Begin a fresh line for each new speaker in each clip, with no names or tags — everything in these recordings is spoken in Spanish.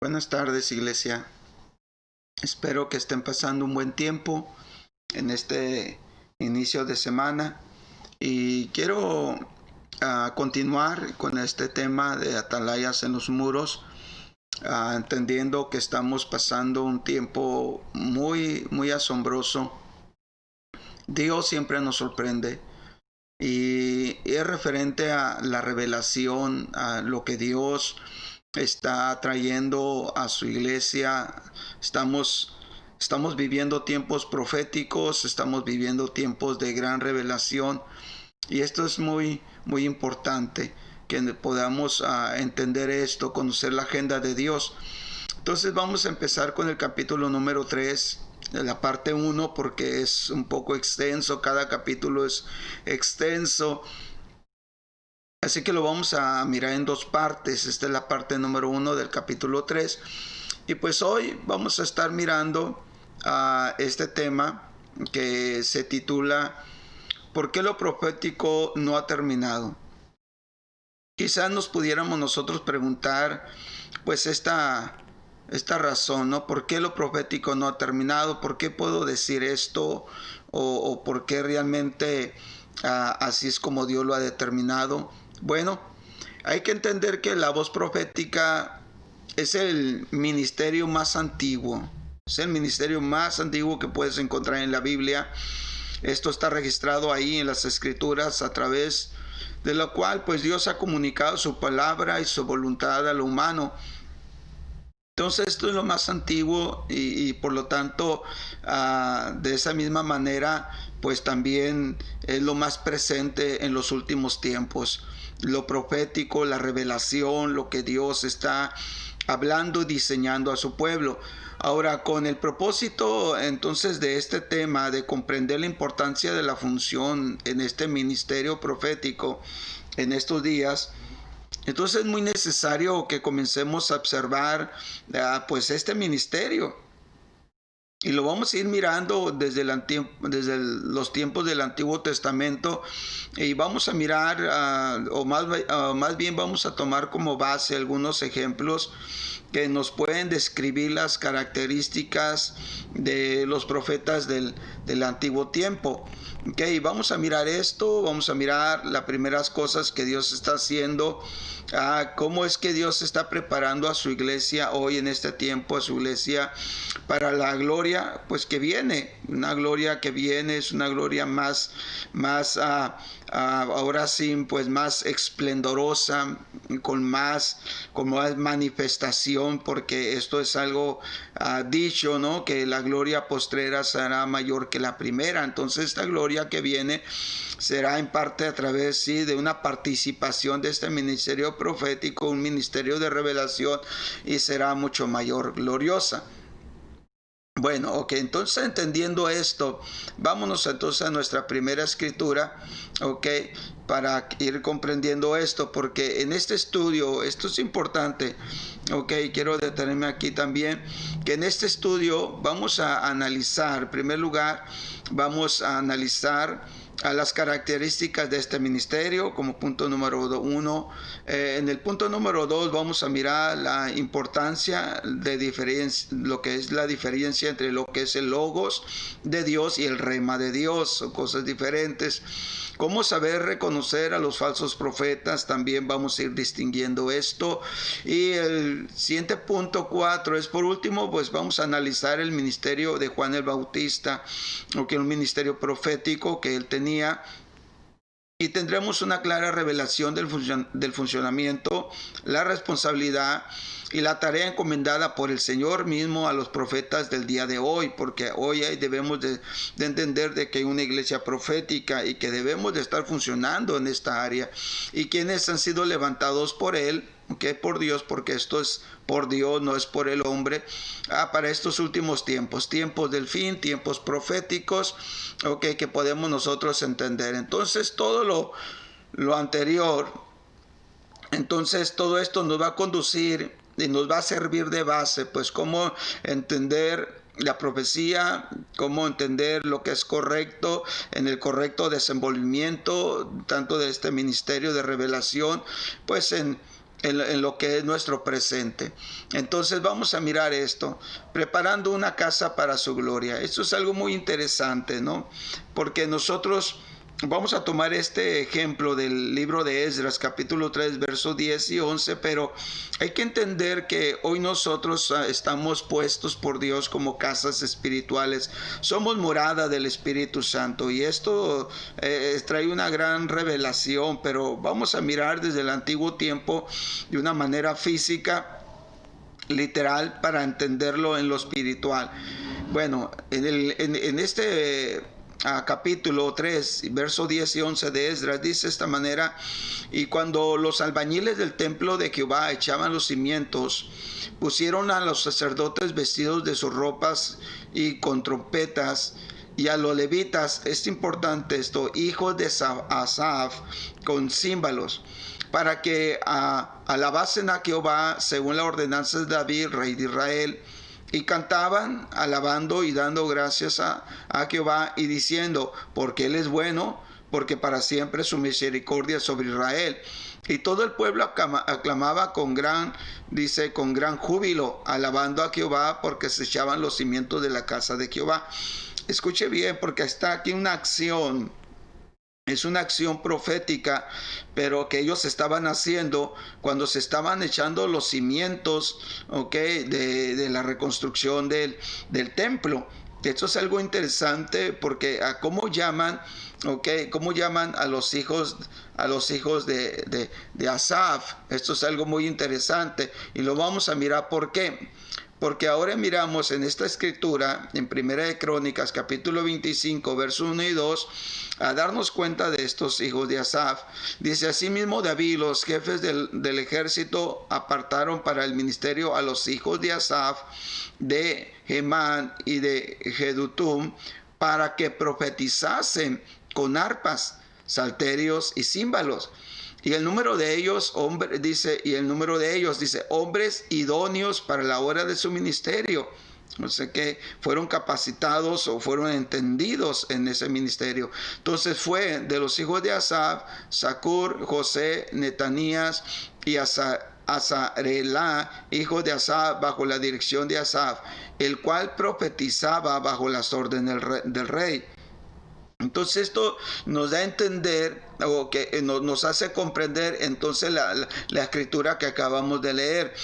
Buenas tardes, iglesia. Espero que estén pasando un buen tiempo en este inicio de semana y quiero continuar con este tema de atalayas en los muros, entendiendo que estamos pasando un tiempo muy asombroso. Dios siempre nos sorprende y es referente a la revelación, a lo que Dios está trayendo a su iglesia. Estamos viviendo tiempos proféticos, estamos viviendo tiempos de gran revelación y esto es muy importante que podamos entender esto, conocer la agenda de Dios. Entonces vamos a empezar con el capítulo número 3 de la parte 1 porque es un poco extenso, cada capítulo es extenso. Así que lo vamos a mirar en dos partes. Esta es la parte número 1 del capítulo 3. Y pues hoy vamos a estar mirando este tema que se titula ¿Por qué lo profético no ha terminado? Quizás nos pudiéramos nosotros preguntar pues esta razón, ¿no? ¿Por qué lo profético no ha terminado? ¿Por qué puedo decir esto? ¿O por qué realmente así es como Dios lo ha determinado? Bueno, hay que entender que la voz profética es el ministerio más antiguo. Es el ministerio más antiguo que puedes encontrar en la Biblia. Esto está registrado ahí en las Escrituras, a través de lo cual pues Dios ha comunicado su palabra y su voluntad a lo humano. Entonces esto es lo más antiguo y por lo tanto de esa misma manera pues también es lo más presente en los últimos tiempos. Lo profético, la revelación, lo que Dios está hablando y diseñando a su pueblo. Ahora, con el propósito entonces de este tema, de comprender la importancia de la función en este ministerio profético en estos días, entonces es muy necesario que comencemos a observar pues este ministerio. Y lo vamos a ir mirando desde los tiempos del Antiguo Testamento y vamos a mirar, más bien vamos a tomar como base algunos ejemplos que nos pueden describir las características de los profetas del antiguo tiempo. Okay, vamos a mirar esto, vamos a mirar las primeras cosas que Dios está haciendo, cómo es que Dios está preparando a su iglesia hoy en este tiempo, a su iglesia para la gloria pues que viene, una gloria que viene, es una gloria más ahora sí pues más esplendorosa, con más manifestación, porque esto es algo dicho, ¿no? Que la gloria postrera será mayor que la primera. Entonces esta gloria que viene será en parte a través de una participación de este ministerio profético, un ministerio de revelación, y será mucho mayor, gloriosa. Bueno, ok, entonces entendiendo esto, vámonos entonces a nuestra primera escritura, ok, para ir comprendiendo esto, porque en este estudio, esto es importante, ok, quiero detenerme aquí también, que en este estudio vamos a analizar, en primer lugar, vamos a analizar a las características de este ministerio como punto número 1. En el punto número 2 vamos a mirar la importancia de lo que es la diferencia entre lo que es el logos de Dios y el rema de Dios, son cosas diferentes. Cómo saber reconocer a los falsos profetas, también vamos a ir distinguiendo esto. Y el siguiente punto 4 es, por último, pues vamos a analizar el ministerio de Juan el Bautista, que es un ministerio profético que él tenía. Y tendremos una clara revelación del funcionamiento, la responsabilidad y la tarea encomendada por el Señor mismo a los profetas del día de hoy, porque hoy debemos de entender de que hay una iglesia profética y que debemos de estar funcionando en esta área, y quienes han sido levantados por Él, que por Dios, porque esto es por Dios, no es por el hombre, para estos últimos tiempos, tiempos del fin, tiempos proféticos, que podemos nosotros entender. Entonces todo lo anterior, entonces todo esto nos va a conducir y nos va a servir de base, pues cómo entender la profecía, cómo entender lo que es correcto en el correcto desenvolvimiento tanto de este ministerio de revelación, pues en en lo que es nuestro presente. Entonces vamos a mirar esto, preparando una casa para su gloria. Esto es algo muy interesante, ¿no? Porque nosotros vamos a tomar este ejemplo del libro de Esdras, capítulo 3, versos 10 y 11, pero hay que entender que hoy nosotros estamos puestos por Dios como casas espirituales. Somos morada del Espíritu Santo y esto trae una gran revelación, pero vamos a mirar desde el antiguo tiempo de una manera física, literal, para entenderlo en lo espiritual. Bueno, en este capítulo 3, verso 10 y 11 de Esdras, dice de esta manera: y cuando los albañiles del templo de Jehová echaban los cimientos, pusieron a los sacerdotes vestidos de sus ropas y con trompetas, y a los levitas, es importante esto, hijos de Asaf, con címbalos, para que alabasen a Jehová según la ordenanza de David, rey de Israel. Y cantaban, alabando y dando gracias a Jehová y diciendo: porque Él es bueno, porque para siempre su misericordia sobre Israel. Y todo el pueblo aclamaba con gran júbilo, alabando a Jehová, porque se echaban los cimientos de la casa de Jehová. Escuche bien, porque está aquí una acción. Es una acción profética, pero que ellos estaban haciendo cuando se estaban echando los cimientos, de la reconstrucción del templo. Esto es algo interesante porque cómo llaman a los hijos de Asaf. Esto es algo muy interesante y lo vamos a mirar por qué. Porque ahora miramos en esta escritura, en Primera de Crónicas, capítulo 25, versos 1 y 2, a darnos cuenta de estos hijos de Asaf. Dice: asimismo David, los jefes del ejército, apartaron para el ministerio a los hijos de Asaf, de Hemán y de Jedutum, para que profetizasen con arpas, salterios y címbalos. Y el número de ellos, dice, hombres idóneos para la hora de su ministerio. O sea que fueron capacitados o fueron entendidos en ese ministerio. Entonces fue de los hijos de Asaf, Zacur, José, Netanías y Azarelá, hijo de Asaf, bajo la dirección de Asaf, el cual profetizaba bajo las órdenes del rey. Entonces esto nos da a entender, o que nos hace comprender entonces la escritura que acabamos de leer.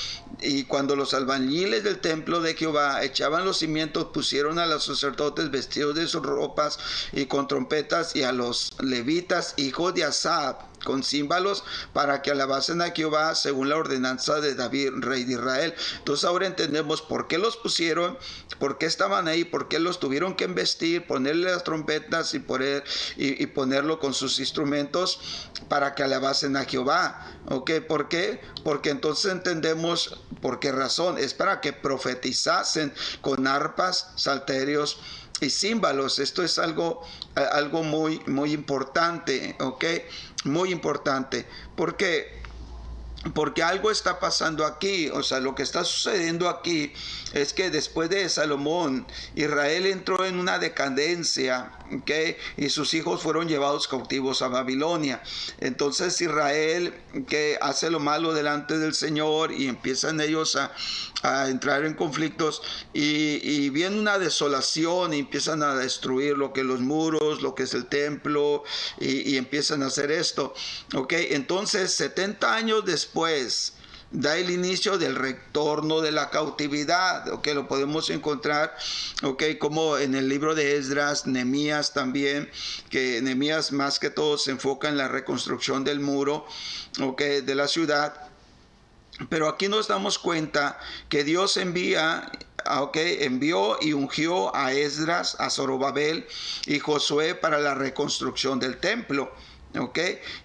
Y cuando los albañiles del templo de Jehová echaban los cimientos, pusieron a los sacerdotes vestidos de sus ropas y con trompetas, y a los levitas, hijos de Asaf, con címbalos, para que alabasen a Jehová según la ordenanza de David, rey de Israel. Entonces ahora entendemos por qué los pusieron, por qué estaban ahí, por qué los tuvieron que embestir, ponerle las trompetas y ponerlo con sus instrumentos para que alabasen a Jehová. ¿Por qué? Porque entonces entendemos por qué razón. Es para que profetizasen con arpas, salterios y címbalos. Esto es algo muy, muy importante, muy importante. Porque algo está pasando aquí. O sea, lo que está sucediendo aquí es que después de Salomón, Israel entró en una decadencia, y sus hijos fueron llevados cautivos a Babilonia. Entonces Israel, que hace lo malo delante del Señor, y empiezan ellos a entrar en conflictos, y viene una desolación, y empiezan a destruir lo que los muros, lo que es el templo, y empiezan a hacer esto. Entonces 70 años después da el inicio del retorno de la cautividad. Lo podemos encontrar, como en el libro de Esdras, Nehemías también, que Nehemías más que todo se enfoca en la reconstrucción del muro, de la ciudad. Pero aquí nos damos cuenta que Dios envió y ungió a Esdras, a Zorobabel y Josué para la reconstrucción del templo.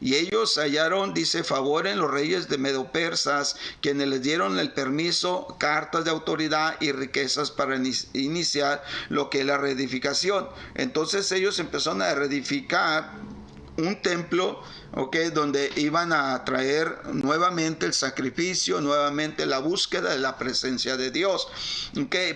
Y ellos hallaron, dice, favor en los reyes de Medo-Persas, quienes les dieron el permiso, cartas de autoridad y riquezas para iniciar lo que es la reedificación. Entonces ellos empezaron a reedificar un templo, donde iban a traer nuevamente el sacrificio, nuevamente la búsqueda de la presencia de Dios.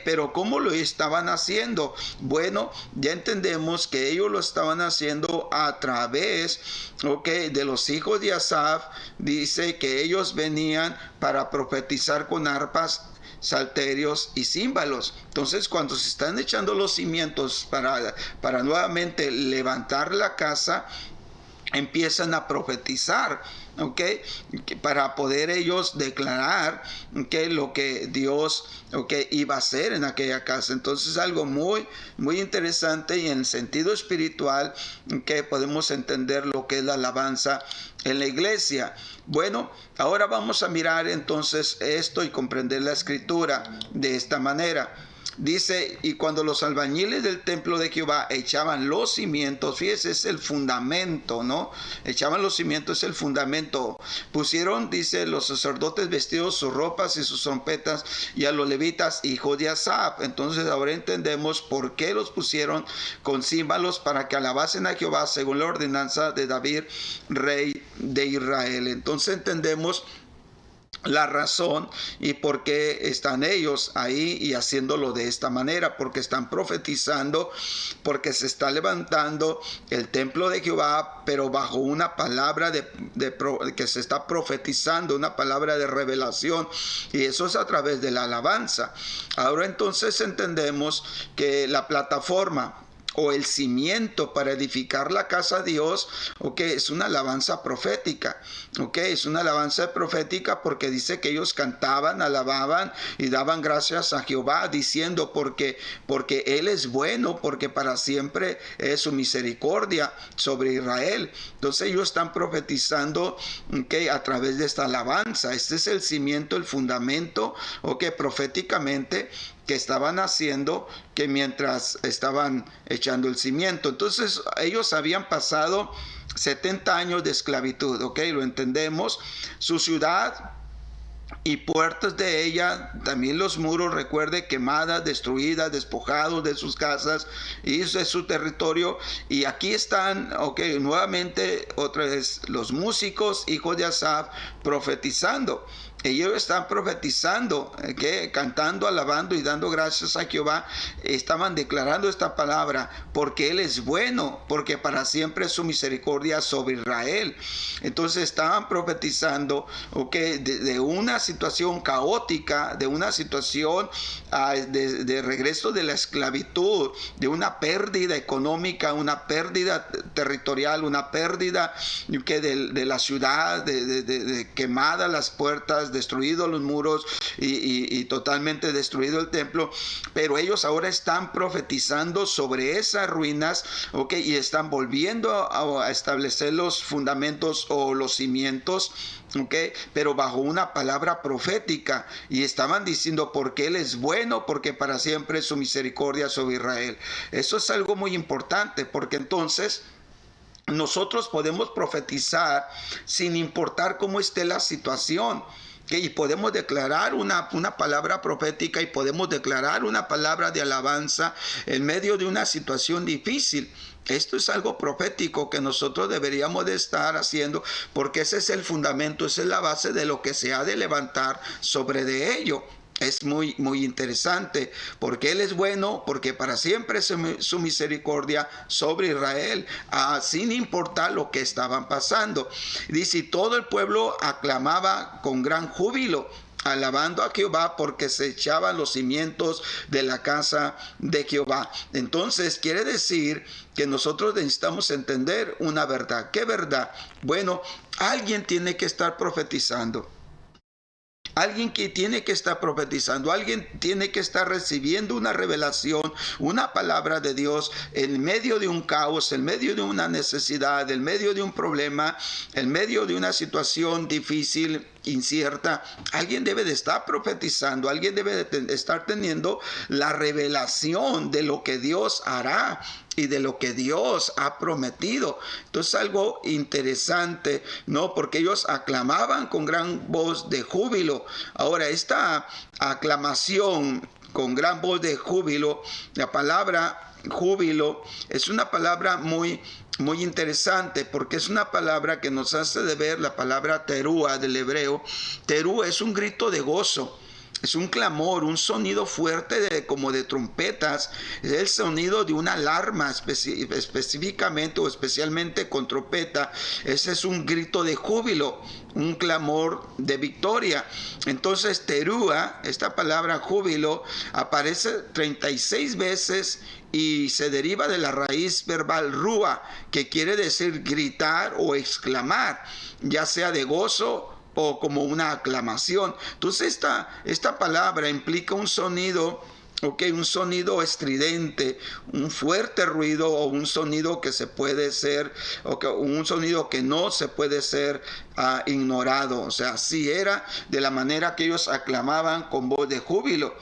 Pero ¿cómo lo estaban haciendo? Bueno, ya entendemos que ellos lo estaban haciendo a través de los hijos de Asaf. Dice que ellos venían para profetizar con arpas, salterios y címbalos. Entonces, cuando se están echando los cimientos para nuevamente levantar la casa, empiezan a profetizar, para poder ellos declarar lo que Dios iba a hacer en aquella casa. Entonces, algo muy, muy interesante, y en el sentido espiritual, que podemos entender lo que es la alabanza en la iglesia. Bueno, ahora vamos a mirar entonces esto y comprender la escritura de esta manera. Dice, y cuando los albañiles del templo de Jehová echaban los cimientos, fíjese, es el fundamento, ¿no? Echaban los cimientos, es el fundamento. Pusieron, dice, los sacerdotes vestidos sus ropas y sus trompetas, y a los levitas, hijos de Asaf. Entonces ahora entendemos por qué los pusieron con címbalos, para que alabasen a Jehová según la ordenanza de David, rey de Israel. Entonces entendemos la razón y por qué están ellos ahí y haciéndolo de esta manera, porque están profetizando, porque se está levantando el templo de Jehová, pero bajo una palabra que se está profetizando, una palabra de revelación, y eso es a través de la alabanza. Ahora entonces entendemos que la plataforma o el cimiento para edificar la casa de Dios, es una alabanza profética, es una alabanza profética, porque dice que ellos cantaban, alababan y daban gracias a Jehová, diciendo porque Él es bueno, porque para siempre es su misericordia sobre Israel. Entonces ellos están profetizando, a través de esta alabanza. Este es el cimiento, el fundamento, proféticamente, que estaban haciendo, que mientras estaban echando el cimiento. Entonces ellos habían pasado 70 años de esclavitud, lo entendemos. Su ciudad y puertas de ella, también los muros, recuerde, quemadas, destruidas, despojados de sus casas y de su territorio. Y aquí están, nuevamente, otra vez, los músicos, hijos de Asaf, profetizando. Ellos están profetizando, cantando, alabando y dando gracias a Jehová. Estaban declarando esta palabra, porque Él es bueno, porque para siempre es su misericordia sobre Israel. Entonces estaban profetizando, de una situación caótica, de una situación de regreso de la esclavitud, de una pérdida económica, una pérdida territorial, una pérdida de la ciudad, de quemadas las puertas, destruidos los muros y totalmente destruido el templo. Pero ellos ahora están profetizando sobre esas ruinas, y están volviendo a establecer los fundamentos o los cimientos, pero bajo una palabra profética, y estaban diciendo porque Él es bueno, porque para siempre es su misericordia sobre Israel. Eso es algo muy importante, porque entonces nosotros podemos profetizar sin importar cómo esté la situación. Y podemos declarar una palabra profética, y podemos declarar una palabra de alabanza en medio de una situación difícil. Esto es algo profético que nosotros deberíamos de estar haciendo, porque ese es el fundamento, esa es la base de lo que se ha de levantar sobre de ello. Es muy, muy interesante, porque Él es bueno, porque para siempre es su misericordia sobre Israel, sin importar lo que estaban pasando. Dice, y todo el pueblo aclamaba con gran júbilo, alabando a Jehová, porque se echaban los cimientos de la casa de Jehová. Entonces quiere decir que nosotros necesitamos entender una verdad. ¿Qué verdad? Bueno, alguien tiene que estar profetizando. Alguien que tiene que estar profetizando, alguien tiene que estar recibiendo una revelación, una palabra de Dios en medio de un caos, en medio de una necesidad, en medio de un problema, en medio de una situación difícil, incierta. Alguien debe de estar profetizando, alguien debe de estar teniendo la revelación de lo que Dios hará y de lo que Dios ha prometido. Entonces, algo interesante, ¿no? Porque ellos aclamaban con gran voz de júbilo. Ahora, esta aclamación con gran voz de júbilo, la palabra júbilo es una palabra muy muy interesante porque es una palabra que nos hace de ver la palabra terúa del hebreo. Terúa es un grito de gozo. Es un clamor, un sonido fuerte como de trompetas. Es el sonido de una alarma específicamente o especialmente con trompeta. Ese es un grito de júbilo, un clamor de victoria. Entonces terúa, esta palabra júbilo, aparece 36 veces y se deriva de la raíz verbal rúa, que quiere decir gritar o exclamar, ya sea de gozo o como una aclamación. Entonces esta palabra implica un sonido, un sonido estridente, un fuerte ruido o un sonido que se puede ser, un sonido que no se puede ser ignorado. O sea, así era de la manera que ellos aclamaban con voz de júbilo.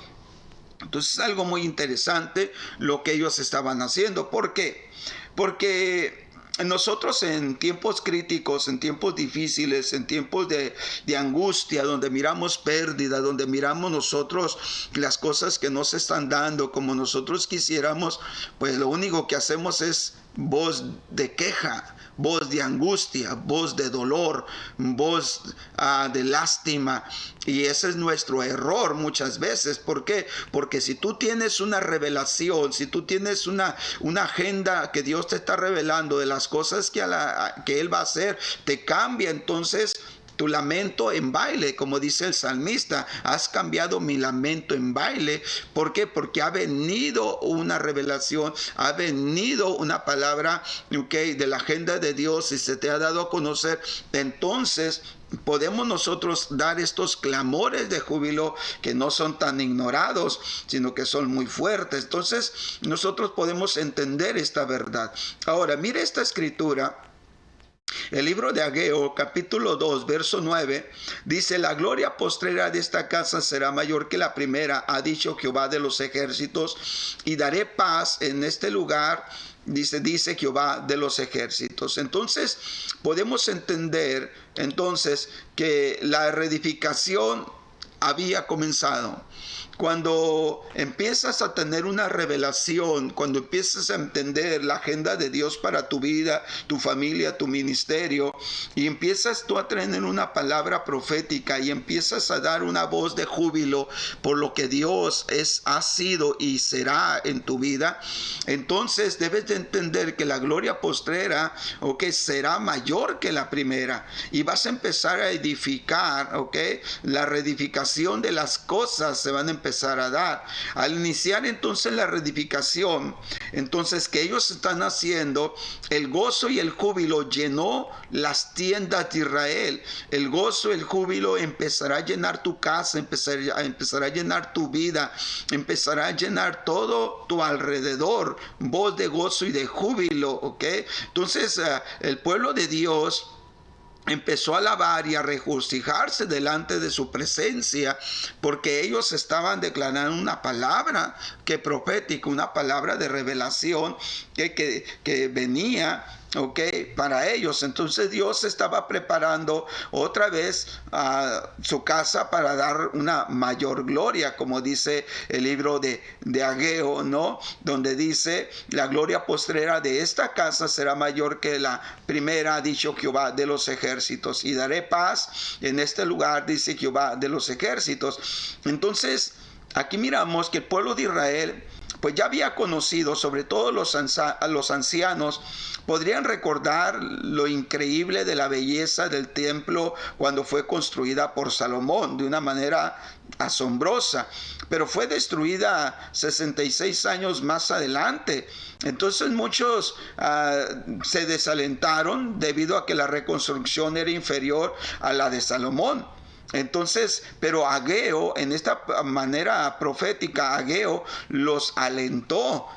Entonces es algo muy interesante lo que ellos estaban haciendo. ¿Por qué? Porque nosotros en tiempos críticos, en tiempos difíciles, en tiempos de angustia, donde miramos pérdida, donde miramos nosotros las cosas que no se están dando como nosotros quisiéramos, pues lo único que hacemos es voz de queja, voz de angustia, voz de dolor, voz de lástima. Y ese es nuestro error muchas veces. ¿Por qué? Porque si tú tienes una revelación, si tú tienes una agenda que Dios te está revelando de las cosas que Él va a hacer, te cambia entonces tu lamento en baile, como dice el salmista. Has cambiado mi lamento en baile. ¿Por qué? Porque ha venido una revelación, ha venido una palabra de la agenda de Dios y se te ha dado a conocer. Entonces podemos nosotros dar estos clamores de júbilo que no son tan ignorados, sino que son muy fuertes. Entonces nosotros podemos entender esta verdad. Ahora, mire esta escritura. El libro de Ageo, capítulo 2, verso 9, dice: la gloria postrera de esta casa será mayor que la primera, ha dicho Jehová de los ejércitos, y daré paz en este lugar, dice Jehová de los ejércitos. Entonces podemos entender entonces que la reedificación había comenzado. Cuando empiezas a tener una revelación, cuando empiezas a entender la agenda de Dios para tu vida, tu familia, tu ministerio, y empiezas tú a tener una palabra profética y empiezas a dar una voz de júbilo por lo que Dios ha sido y será en tu vida, entonces debes de entender que la gloria postrera, será mayor que la primera, y vas a empezar a edificar, la reedificación de las cosas se van a empezar a dar. Al iniciar entonces la reedificación, entonces que ellos están haciendo, el gozo y el júbilo llenó las tiendas de Israel. El gozo, el júbilo empezará a llenar tu casa, empezará a llenar tu vida, empezará a llenar todo tu alrededor, voz de gozo y de júbilo, Entonces el pueblo de Dios empezó a alabar y a regocijarse delante de su presencia, porque ellos estaban declarando una palabra profética, una palabra de revelación que venía para ellos. Entonces Dios estaba preparando otra vez su casa para dar una mayor gloria, como dice el libro de Ageo, ¿no? Donde dice: la gloria postrera de esta casa será mayor que la primera, ha dicho Jehová de los ejércitos, y daré paz en este lugar, dice Jehová de los ejércitos. Entonces aquí miramos que el pueblo de Israel pues ya había conocido, sobre todo los ancianos, podrían recordar lo increíble de la belleza del templo cuando fue construida por Salomón de una manera asombrosa, pero fue destruida 66 años más adelante. Entonces muchos se desalentaron debido a que la reconstrucción era inferior a la de Salomón. Entonces, pero Ageo, en esta manera profética, Ageo los alentó,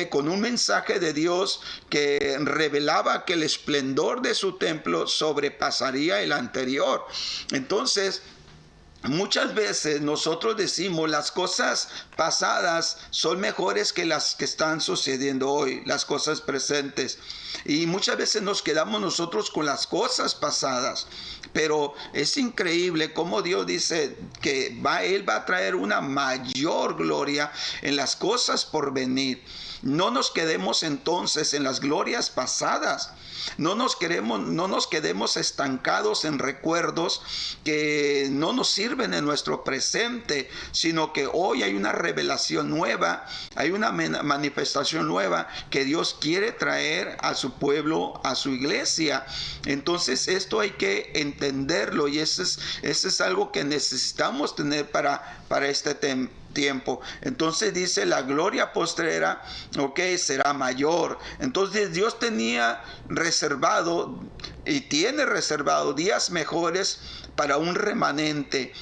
con un mensaje de Dios que revelaba que el esplendor de su templo sobrepasaría el anterior. Entonces, muchas veces nosotros decimos las cosas pasadas son mejores que las que están sucediendo hoy, las cosas presentes. Y muchas veces nos quedamos nosotros con las cosas pasadas. Pero es increíble cómo Dios dice que Él va a traer una mayor gloria en las cosas por venir. No nos quedemos entonces en las glorias pasadas. No nos quedemos estancados en recuerdos que no nos sirven en nuestro presente, sino que hoy hay una revelación nueva, hay una manifestación nueva que Dios quiere traer a su pueblo, a su iglesia. Entonces esto hay que entenderlo, y eso es algo que necesitamos tener para este tiempo. Entonces dice, la gloria postrera, será mayor. Entonces Dios tenía reservado y tiene reservado días mejores para un remanente,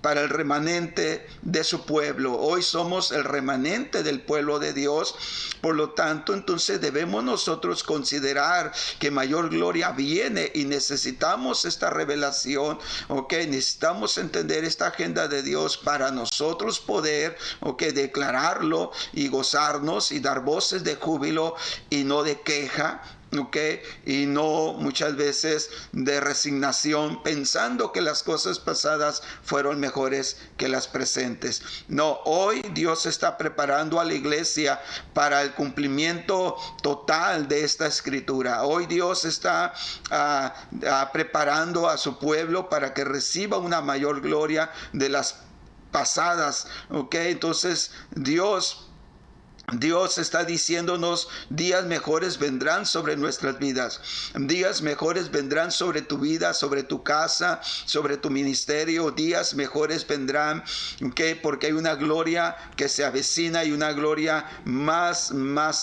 para el remanente de su pueblo. Hoy somos el remanente del pueblo de Dios. Por lo tanto, entonces debemos nosotros considerar que mayor gloria viene, y necesitamos esta revelación, necesitamos entender esta agenda de Dios para nosotros poder, declararlo y gozarnos y dar voces de júbilo y no de queja. Y no muchas veces de resignación, pensando que las cosas pasadas fueron mejores que las presentes. No, hoy Dios está preparando a la iglesia para el cumplimiento total de esta escritura. Hoy Dios está preparando a su pueblo para que reciba una mayor gloria de las pasadas. Entonces Dios está diciéndonos, días mejores vendrán sobre nuestras vidas. Días mejores vendrán sobre tu vida, sobre tu casa, sobre tu ministerio. Días mejores vendrán, porque hay una gloria que se avecina, y una gloria más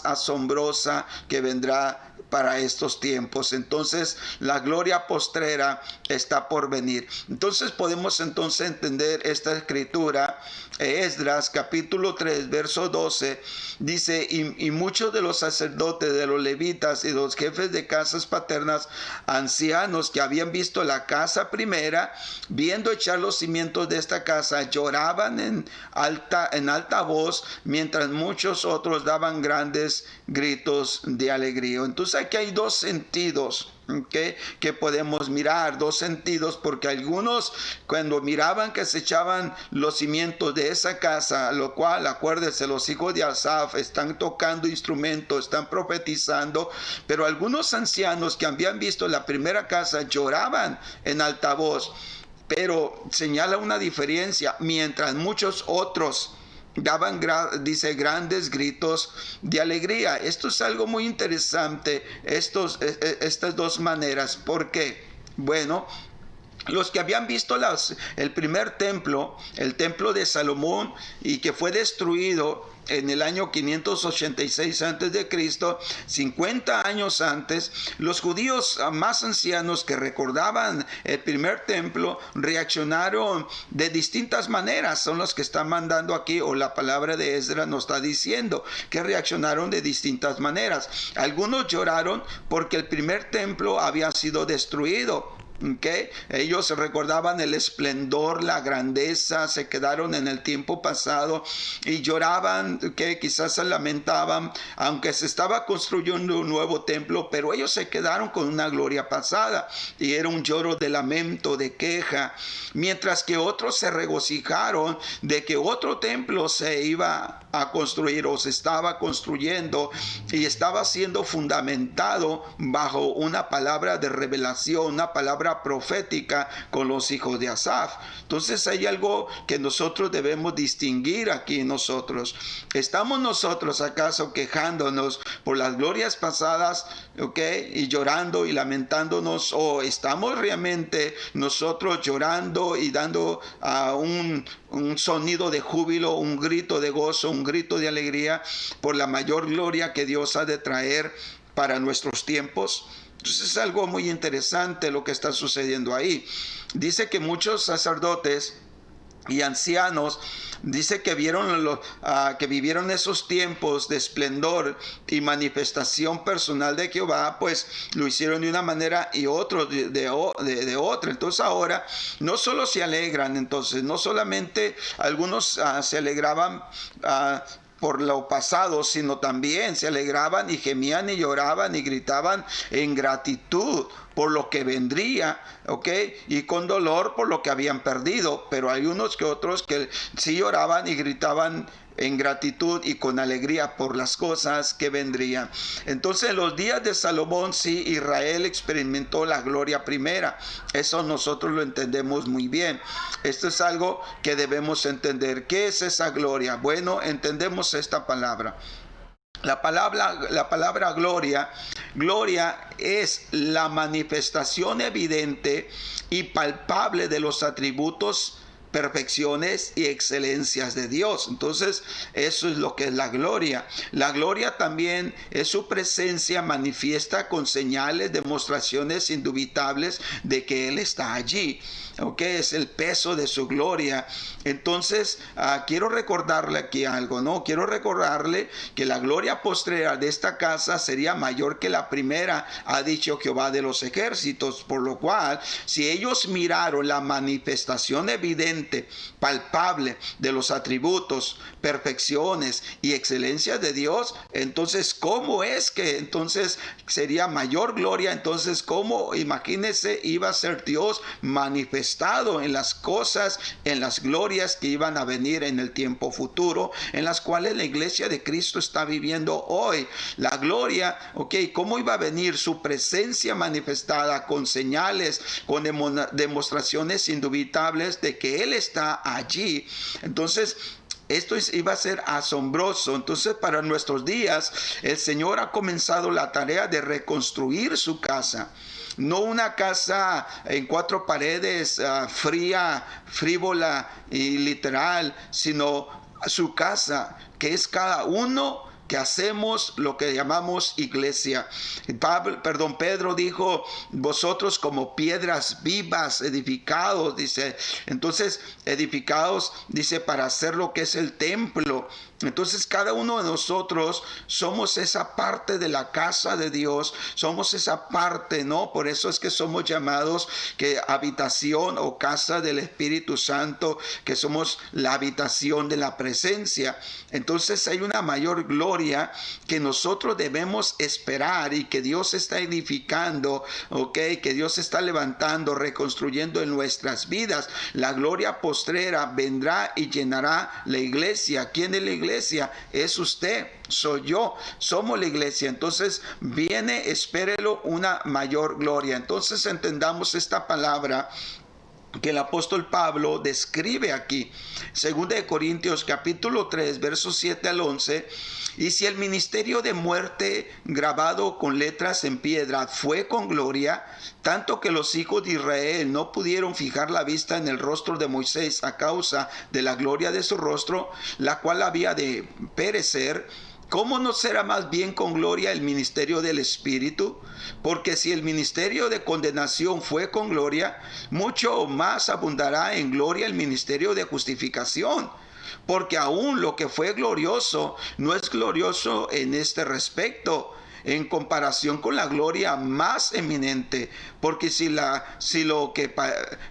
asombrosa que vendrá para estos tiempos. Entonces la gloria postrera está por venir. Entonces podemos entender esta escritura. Esdras capítulo 3 verso 12 dice, y muchos de los sacerdotes, de los levitas y de los jefes de casas paternas, ancianos que habían visto la casa primera, viendo echar los cimientos de esta casa, lloraban en alta voz, mientras muchos otros daban grandes gritos de alegría. Entonces aquí hay dos sentidos que podemos mirar, dos sentidos, porque algunos, cuando miraban que se echaban los cimientos de esa casa, lo cual, acuérdense, los hijos de Asaf están tocando instrumentos, están profetizando, pero algunos ancianos que habían visto la primera casa lloraban en alta voz. Pero señala una diferencia, mientras muchos otros daban, dice, grandes gritos de alegría. Esto es algo muy interesante, estas dos maneras. ¿Por qué? Bueno, los que habían visto el primer templo, el templo de Salomón, y que fue destruido en el año 586 a.C., 50 años antes, los judíos más ancianos que recordaban el primer templo reaccionaron de distintas maneras. Son los que están mandando aquí, o la palabra de Esdras nos está diciendo que reaccionaron de distintas maneras. Algunos lloraron porque el primer templo había sido destruido. Ellos recordaban el esplendor, la grandeza, se quedaron en el tiempo pasado y lloraban, quizás se lamentaban, aunque se estaba construyendo un nuevo templo, pero ellos se quedaron con una gloria pasada, y era un lloro de lamento, de queja, mientras que otros se regocijaron de que otro templo se iba a construir, o se estaba construyendo, y estaba siendo fundamentado bajo una palabra de revelación, una palabra profética con los hijos de Asaf. Entonces hay algo que nosotros debemos distinguir aquí nosotros. ¿Estamos nosotros acaso quejándonos por las glorias pasadas, y llorando y lamentándonos, o estamos realmente nosotros llorando y dando un sonido de júbilo, un grito de gozo, un grito de alegría por la mayor gloria que Dios ha de traer para nuestros tiempos? Entonces es algo muy interesante lo que está sucediendo ahí. Dice que muchos sacerdotes y ancianos, dice que que vivieron esos tiempos de esplendor y manifestación personal de Jehová, pues lo hicieron de una manera y otros de otra. Entonces ahora no solo se alegran, entonces no solamente algunos se alegraban por lo pasado, sino también se alegraban y gemían y lloraban y gritaban en gratitud por lo que vendría, y con dolor por lo que habían perdido. Pero hay unos que otros que sí lloraban y gritaban en gratitud y con alegría por las cosas que vendrían. Entonces en los días de Salomón sí, Israel experimentó la gloria primera. Eso nosotros lo entendemos muy bien. Esto es algo que debemos entender. ¿Qué es esa gloria? Bueno, entendemos esta palabra. La palabra gloria es la manifestación evidente y palpable de los atributos, perfecciones y excelencias de Dios. Entonces, eso es lo que es la gloria. La gloria también es su presencia manifiesta con señales, demostraciones indubitables de que Él está allí. Es el peso de su gloria. Entonces, quiero recordarle aquí algo, ¿no? Quiero recordarle que la gloria postrera de esta casa sería mayor que la primera, ha dicho Jehová de los ejércitos, por lo cual, si ellos miraron la manifestación evidente, palpable de los atributos, perfecciones y excelencias de Dios, entonces, ¿cómo es que entonces sería mayor gloria? Entonces, ¿cómo, imagínense, iba a ser Dios manifestado en las cosas, en las glorias que iban a venir en el tiempo futuro, en las cuales la iglesia de Cristo está viviendo hoy? La gloria, ¿cómo iba a venir su presencia manifestada con señales, con demostraciones indubitables de que Él está allí? Entonces, esto iba a ser asombroso. Entonces, para nuestros días, el Señor ha comenzado la tarea de reconstruir su casa. No una casa en cuatro paredes, fría, frívola y literal, sino su casa, que es cada uno que hacemos lo que llamamos iglesia. Pedro dijo, vosotros como piedras vivas, edificados, dice. Entonces, edificados, dice, para hacer lo que es el templo. Entonces, cada uno de nosotros somos esa parte de la casa de Dios, somos esa parte, ¿no? Por eso es que somos llamados que habitación o casa del Espíritu Santo, que somos la habitación de la presencia. Entonces, hay una mayor gloria que nosotros debemos esperar y que Dios está edificando, que Dios está levantando, reconstruyendo en nuestras vidas. La gloria postrera vendrá y llenará la iglesia. ¿Quién es la iglesia? Es usted, soy yo, somos la iglesia. Entonces viene, espérelo, una mayor gloria. Entonces entendamos esta palabra que el apóstol Pablo describe aquí. 2 de Corintios capítulo 3 versos 7 al 11. Y si el ministerio de muerte grabado con letras en piedra fue con gloria, tanto que los hijos de Israel no pudieron fijar la vista en el rostro de Moisés a causa de la gloria de su rostro, la cual había de perecer, ¿cómo no será más bien con gloria el ministerio del Espíritu? Porque si el ministerio de condenación fue con gloria, mucho más abundará en gloria el ministerio de justificación. Porque aún lo que fue glorioso no es glorioso en este respecto, en comparación con la gloria más eminente. Porque si lo que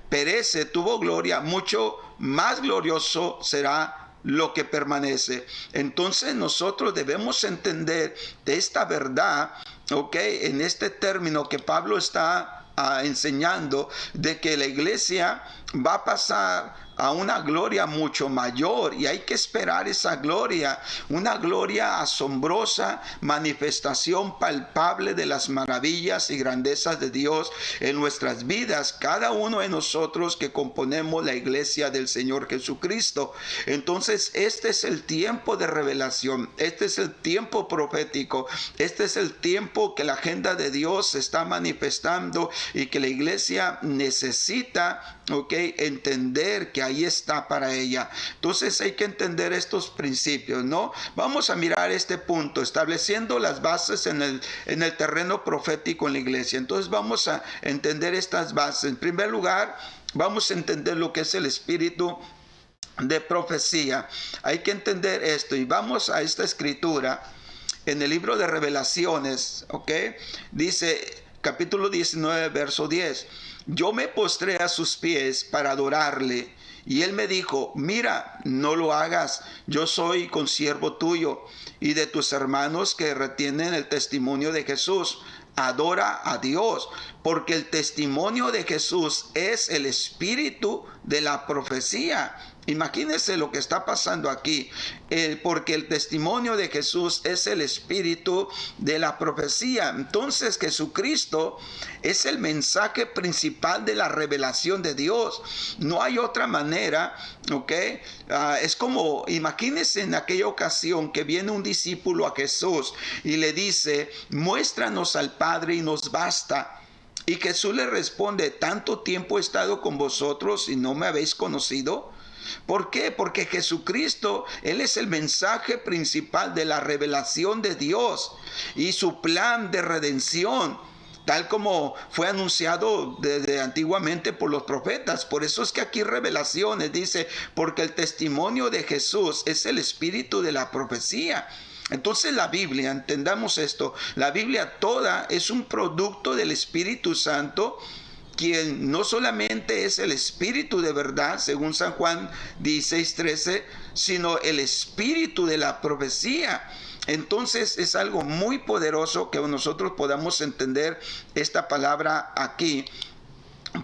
perece tuvo gloria, mucho más glorioso será lo que permanece. Entonces nosotros debemos entender de esta verdad, en este término que Pablo está enseñando, de que la iglesia va a pasar a una gloria mucho mayor, y hay que esperar esa gloria, una gloria asombrosa, manifestación palpable de las maravillas y grandezas de Dios en nuestras vidas, cada uno de nosotros que componemos la iglesia del Señor Jesucristo. Entonces, este es el tiempo de revelación, este es el tiempo profético, este es el tiempo que la agenda de Dios se está manifestando y que la iglesia necesita entender que ahí está para ella. Entonces hay que entender estos principios, ¿no? Vamos a mirar este punto, estableciendo las bases en el terreno profético en la iglesia. Entonces vamos a entender estas bases. En primer lugar, vamos a entender lo que es el espíritu de profecía. Hay que entender esto y vamos a esta escritura en el libro de Revelaciones, dice capítulo 19, verso 10. Yo me postré a sus pies para adorarle, y él me dijo, mira, no lo hagas, yo soy consiervo tuyo y de tus hermanos que retienen el testimonio de Jesús. Adora a Dios, porque el testimonio de Jesús es el espíritu de la profecía. Imagínense lo que está pasando aquí, porque el testimonio de Jesús es el espíritu de la profecía. Entonces Jesucristo es el mensaje principal de la revelación de Dios. No hay otra manera, ¿ok? Es como, imagínense en aquella ocasión que viene un discípulo a Jesús y le dice, muéstranos al Padre y nos basta. Y Jesús le responde, ¿tanto tiempo he estado con vosotros y no me habéis conocido? ¿Por qué? Porque Jesucristo, Él es el mensaje principal de la revelación de Dios y su plan de redención, tal como fue anunciado desde antiguamente por los profetas. Por eso es que aquí Revelaciones dice, porque el testimonio de Jesús es el espíritu de la profecía. Entonces la Biblia, entendamos esto, la Biblia toda es un producto del Espíritu Santo, quien no solamente es el Espíritu de verdad, según San Juan 16:13, sino el Espíritu de la profecía. Entonces es algo muy poderoso que nosotros podamos entender esta palabra aquí,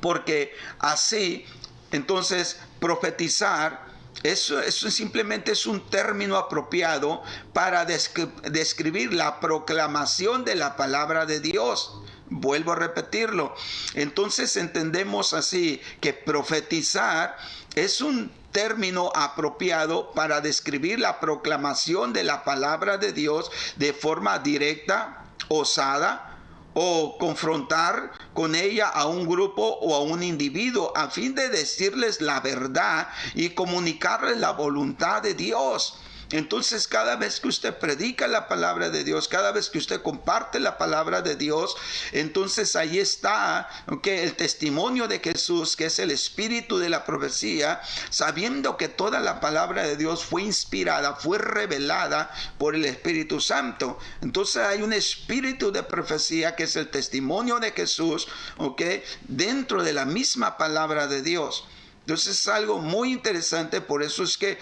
porque así, entonces, profetizar, eso simplemente es un término apropiado para describir la proclamación de la palabra de Dios. Vuelvo a repetirlo. Entonces entendemos así que profetizar es un término apropiado para describir la proclamación de la palabra de Dios de forma directa, osada, o confrontar con ella a un grupo o a un individuo a fin de decirles la verdad y comunicarles la voluntad de Dios. Entonces, cada vez que usted predica la palabra de Dios, cada vez que usted comparte la palabra de Dios, entonces ahí está, el testimonio de Jesús, que es el espíritu de la profecía, sabiendo que toda la palabra de Dios fue inspirada, fue revelada por el Espíritu Santo. Entonces hay un espíritu de profecía que es el testimonio de Jesús, dentro de la misma palabra de Dios. Entonces es algo muy interesante, por eso es que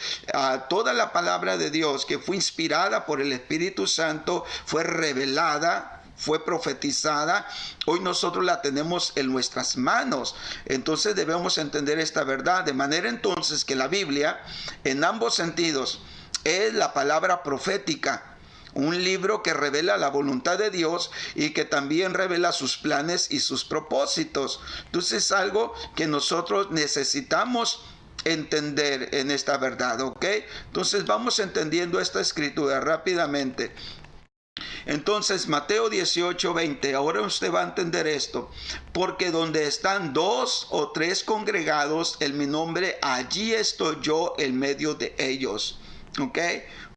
toda la palabra de Dios que fue inspirada por el Espíritu Santo fue revelada, fue profetizada, hoy nosotros la tenemos en nuestras manos. Entonces debemos entender esta verdad, de manera entonces que la Biblia en ambos sentidos es la palabra profética. Un libro que revela la voluntad de Dios y que también revela sus planes y sus propósitos. Entonces es algo que nosotros necesitamos entender en esta verdad, ¿ok? Entonces vamos entendiendo esta escritura rápidamente. Entonces Mateo 18:20, ahora usted va a entender esto, porque donde están 2 o 3 congregados en mi nombre, allí estoy yo en medio de ellos, ¿ok?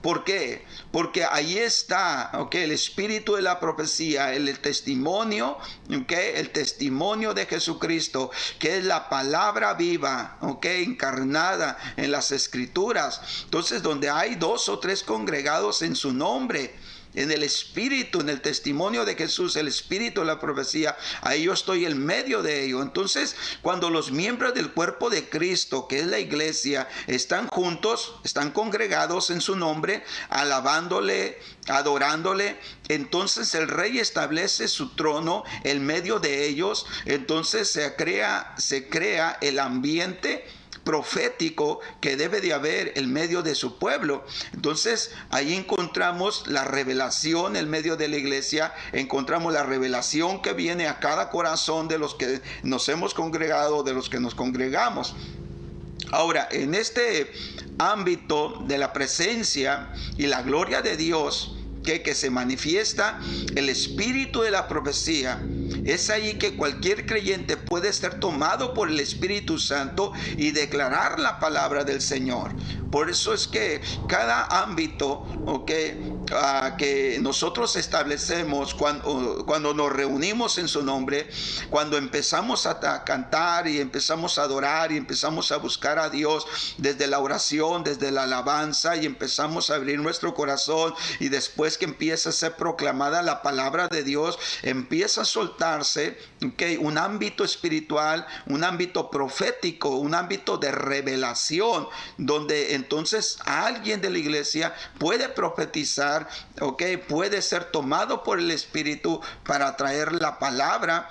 ¿Por qué? Porque ahí está, el espíritu de la profecía, el testimonio, el testimonio de Jesucristo, que es la palabra viva, encarnada en las escrituras. Entonces, donde hay 2 o 3 congregados en su nombre, en el espíritu, en el testimonio de Jesús, el espíritu de la profecía, ahí yo estoy en medio de ello. Entonces, cuando los miembros del cuerpo de Cristo, que es la iglesia, están juntos, están congregados en su nombre, alabándole, adorándole, entonces el rey establece su trono en medio de ellos. Entonces se crea el ambiente profético que debe de haber en medio de su pueblo. Entonces ahí encontramos la revelación en medio de la iglesia, encontramos la revelación que viene a cada corazón de los que nos hemos congregado, de los que nos congregamos. Ahora, en este ámbito de la presencia y la gloria de Dios, que se manifiesta el espíritu de la profecía, es ahí que cualquier creyente puede ser tomado por el Espíritu Santo y declarar la palabra del Señor. Por eso es que cada ámbito que nosotros establecemos cuando nos reunimos en su nombre, cuando empezamos a cantar y empezamos a adorar y empezamos a buscar a Dios desde la oración, desde la alabanza, y empezamos a abrir nuestro corazón, y después que empieza a ser proclamada la palabra de Dios, empieza a soltarse un ámbito espiritual, un ámbito profético, un ámbito de revelación, donde entonces alguien de la iglesia puede profetizar, puede ser tomado por el Espíritu para traer la palabra,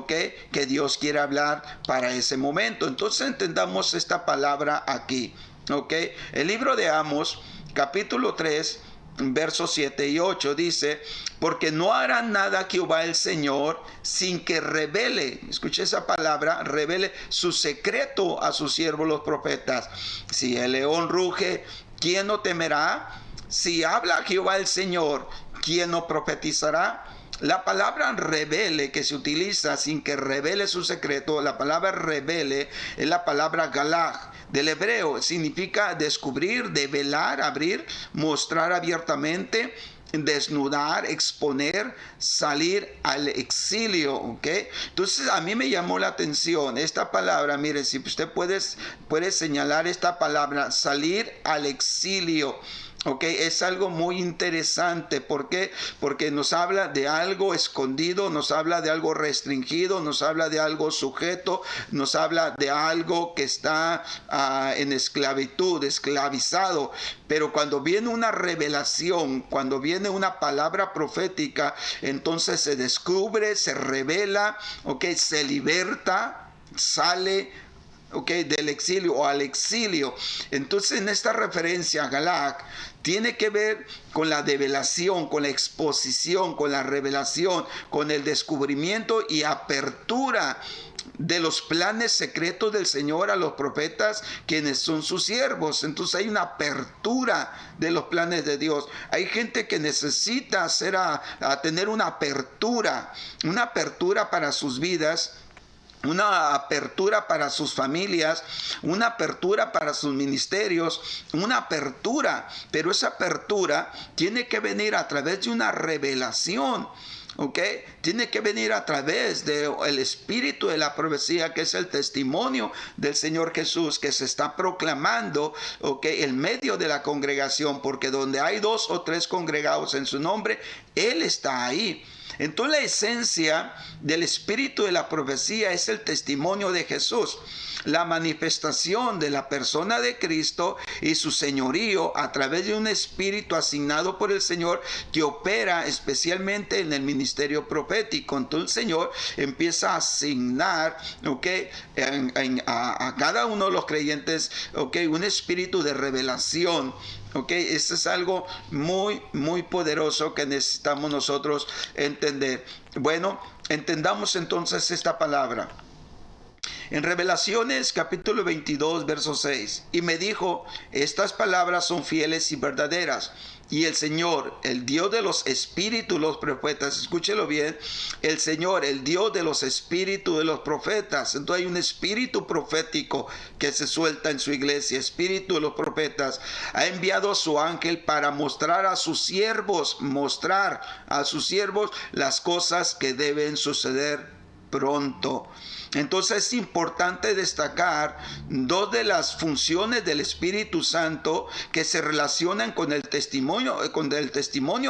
que Dios quiere hablar para ese momento. Entonces entendamos esta palabra aquí. ¿ok? El libro de Amos, capítulo 3, versos 7 y 8 dice: porque no hará nada Jehová el Señor sin que revele, escuche esa palabra, revele su secreto a sus siervos los profetas. Si el león ruge, ¿quién no temerá? Si habla Jehová el Señor, ¿quién no profetizará? La palabra revele, que se utiliza sin que revele su secreto, la palabra revele es la palabra galaj del hebreo. Significa descubrir, develar, abrir, mostrar abiertamente, desnudar, exponer, salir al exilio, ¿ok? Entonces a mí me llamó la atención esta palabra. Mire, si usted puede señalar esta palabra, salir al exilio. Ok, es algo muy interesante. ¿Por qué? Porque nos habla de algo escondido, nos habla de algo restringido, nos habla de algo sujeto, nos habla de algo que está en esclavitud, esclavizado. Pero cuando viene una revelación, cuando viene una palabra profética, entonces se descubre, se revela, ok, se liberta, sale, okay, del exilio o al exilio. Entonces en esta referencia a Galak tiene que ver con la develación, con la exposición, con la revelación, con el descubrimiento y apertura de los planes secretos del Señor a los profetas, quienes son sus siervos. Entonces hay una apertura de los planes de Dios. Hay gente que necesita tener una apertura para sus vidas, una apertura para sus familias, una apertura para sus ministerios, una apertura, pero esa apertura tiene que venir a través de una revelación. ¿Ok? Tiene que venir a través del espíritu de la profecía, que es el testimonio del Señor Jesús, que se está proclamando, ¿ok?, en medio de la congregación, porque donde hay 2 o 3 congregados en su nombre, Él está ahí. Entonces la esencia del espíritu de la profecía es el testimonio de Jesús, la manifestación de la persona de Cristo y su señorío a través de un espíritu asignado por el Señor que opera especialmente en el ministerio profético. Entonces el Señor empieza a asignar, ¿okay?, a cada uno de los creyentes, ¿okay?, un espíritu de revelación. Ok, eso es algo muy, muy poderoso que necesitamos nosotros entender. Bueno, entendamos entonces esta palabra. En Revelaciones capítulo 22, verso 6, y me dijo: estas palabras son fieles y verdaderas. Y el Señor, el Dios de los espíritus de los profetas, escúchelo bien, el Señor, el Dios de los espíritus de los profetas. Entonces hay un espíritu profético que se suelta en su iglesia, espíritu de los profetas. Ha enviado a su ángel para mostrar a sus siervos las cosas que deben suceder pronto. Entonces es importante destacar 2 de las funciones del Espíritu Santo que se relacionan con el testimonio